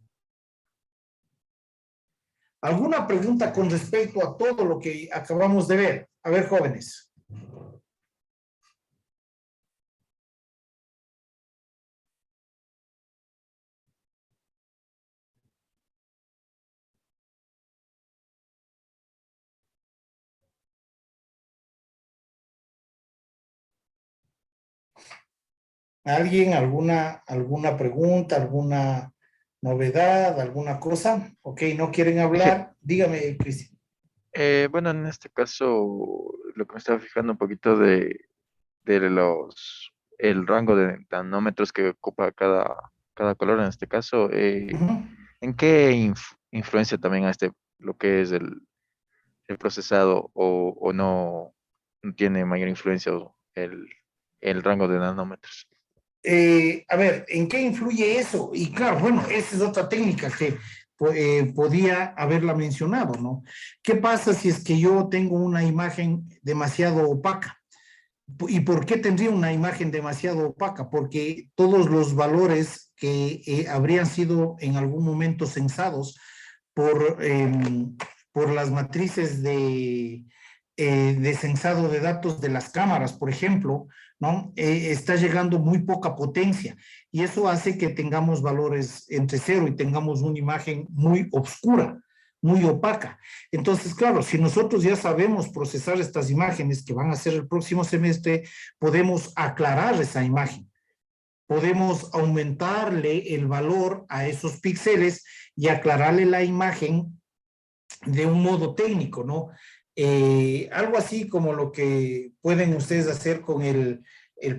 ¿Alguna pregunta con respecto a todo lo que acabamos de ver? A ver, jóvenes. ¿Alguien, alguna pregunta, alguna novedad, alguna cosa? Ok, ¿no quieren hablar? Dígame, Cristian. Bueno, en este caso, lo que me estaba fijando un poquito de el rango de nanómetros que ocupa cada color, en este caso, ¿en qué influencia también a lo que es el procesado o no tiene mayor influencia el rango de nanómetros? A ver, ¿en qué influye eso? Y claro, bueno, esa es otra técnica podía haberla mencionado, ¿no? ¿Qué pasa si es que yo tengo una imagen demasiado opaca? ¿Y por qué tendría una imagen demasiado opaca? Porque todos los valores que habrían sido en algún momento censados por las matrices de censado de datos de las cámaras, por ejemplo, ¿no? Está llegando muy poca potencia y eso hace que tengamos valores entre cero y tengamos una imagen muy oscura, muy opaca. Entonces, claro, si nosotros ya sabemos procesar estas imágenes que van a ser el próximo semestre, podemos aclarar esa imagen. Podemos aumentarle el valor a esos píxeles y aclararle la imagen de un modo técnico, ¿no? Algo así como lo que pueden ustedes hacer con el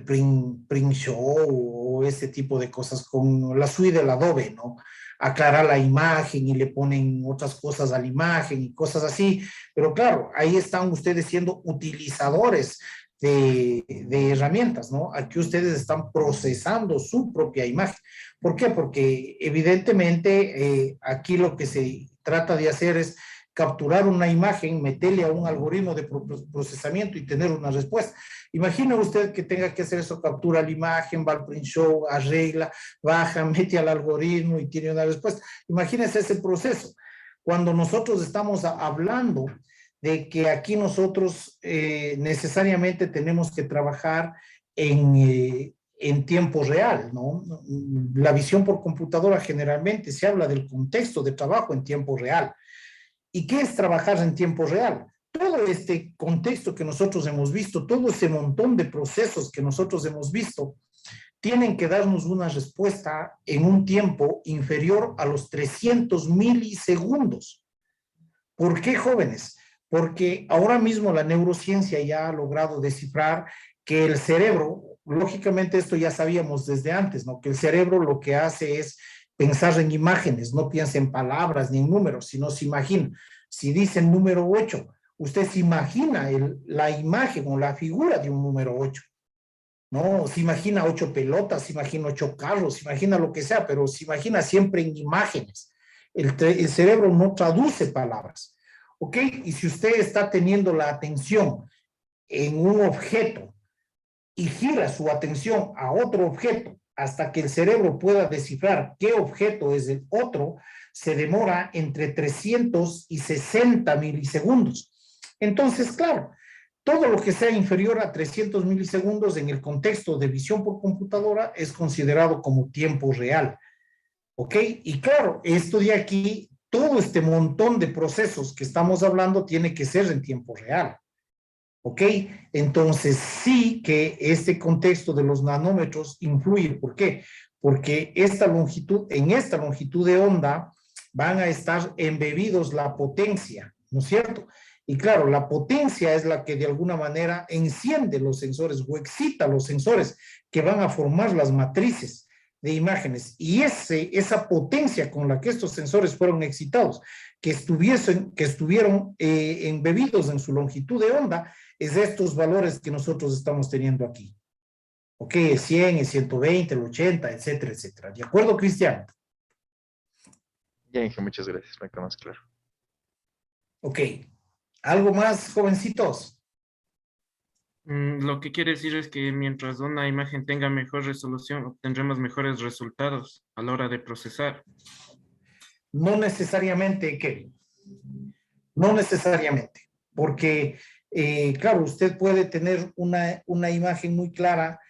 print show o ese tipo de cosas, con la suite del Adobe, ¿no? Aclarar la imagen y le ponen otras cosas a la imagen y cosas así, pero claro, ahí están ustedes siendo utilizadores de herramientas, ¿no? Aquí ustedes están procesando su propia imagen. ¿Por qué? Porque evidentemente aquí lo que se trata de hacer es capturar una imagen, meterle a un algoritmo de procesamiento y tener una respuesta. Imagina usted que tenga que hacer eso, captura la imagen, va al print show, arregla, baja, mete al algoritmo y tiene una respuesta. Imagínense ese proceso. Cuando nosotros estamos hablando de que aquí nosotros necesariamente tenemos que trabajar en tiempo real, ¿no? La visión por computadora generalmente se habla del contexto de trabajo en tiempo real. ¿Y qué es trabajar en tiempo real? Todo este contexto que nosotros hemos visto, todo ese montón de procesos que nosotros hemos visto, tienen que darnos una respuesta en un tiempo inferior a los 300 milisegundos. ¿Por qué, jóvenes? Porque ahora mismo la neurociencia ya ha logrado descifrar que el cerebro, lógicamente esto ya sabíamos desde antes, ¿no? Que el cerebro lo que hace es pensar en imágenes, no piensa en palabras ni en números, sino se imagina. Si dicen número 8, usted se imagina la imagen o la figura de un número 8. No, se imagina 8 pelotas, se imagina 8 carros, se imagina lo que sea, pero se imagina siempre en imágenes. El cerebro no traduce palabras. ¿Ok? Y si usted está teniendo la atención en un objeto y gira su atención a otro objeto, hasta que el cerebro pueda descifrar qué objeto es el otro, se demora entre 360 milisegundos. Entonces, claro, todo lo que sea inferior a 300 milisegundos en el contexto de visión por computadora es considerado como tiempo real. ¿Ok? Y claro, esto de aquí, todo este montón de procesos que estamos hablando tiene que ser en tiempo real. ¿Ok? Entonces sí que este contexto de los nanómetros influye. ¿Por qué? Porque en esta longitud de onda van a estar embebidos la potencia, ¿no es cierto? Y claro, la potencia es la que de alguna manera enciende los sensores o excita los sensores que van a formar las matrices de imágenes. Y esa potencia con la que estos sensores fueron excitados, que estuvieron embebidos en su longitud de onda, es de estos valores que nosotros estamos teniendo aquí. Ok, el 100, el 120, el 80, etcétera, etcétera. ¿De acuerdo, Cristian? Ya, Inge, muchas gracias, me queda más claro. Ok. ¿Algo más, jovencitos? Lo que quiere decir es que mientras una imagen tenga mejor resolución, obtendremos mejores resultados a la hora de procesar. No necesariamente, Kevin. No necesariamente. Porque, claro, usted puede tener una imagen muy clara,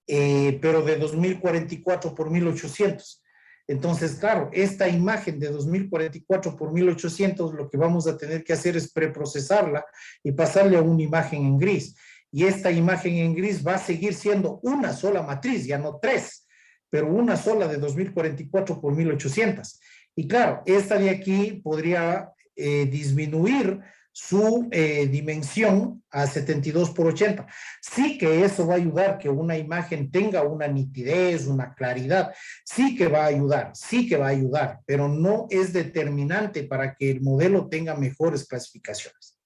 pero de 2044 por 1800. Entonces, claro, esta imagen de 2044 por 1800, lo que vamos a tener que hacer es preprocesarla y pasarle a una imagen en gris. Y esta imagen en gris va a seguir siendo una sola matriz, ya no 3, pero una sola de 2044 por 1800. Y claro, esta de aquí podría disminuir su dimensión a 72 por 80. Sí que eso va a ayudar que una imagen tenga una nitidez, una claridad. Sí que va a ayudar, pero no es determinante para que el modelo tenga mejores clasificaciones.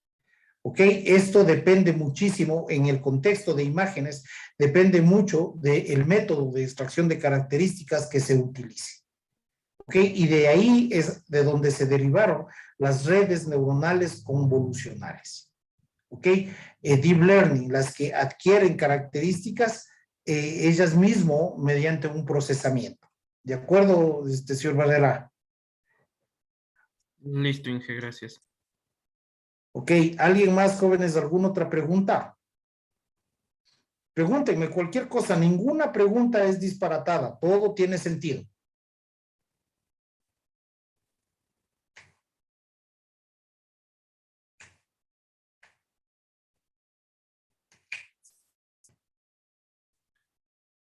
¿Ok? Esto depende muchísimo en el contexto de imágenes, depende mucho del método de extracción de características que se utilice. ¿ok? Y de ahí es de donde se derivaron las redes neuronales convolucionales, ¿ok? Deep Learning, las que adquieren características ellas mismo mediante un procesamiento. ¿De acuerdo, señor Barrera? Listo, Inge, gracias. Ok, ¿alguien más, jóvenes, alguna otra pregunta? Pregúntenme cualquier cosa, ninguna pregunta es disparatada, todo tiene sentido.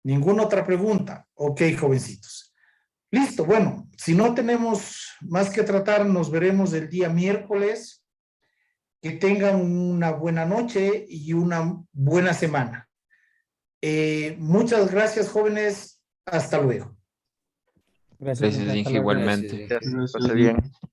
Ninguna otra pregunta. Ok, jovencitos. Listo, bueno, si no tenemos más que tratar, nos veremos el día miércoles. Que tengan una buena noche y una buena semana. Muchas gracias, jóvenes. Hasta luego. Gracias, Gracias, Inge, hasta Inge, luego. igualmente. Gracias, Gracias, pase Inge. bien.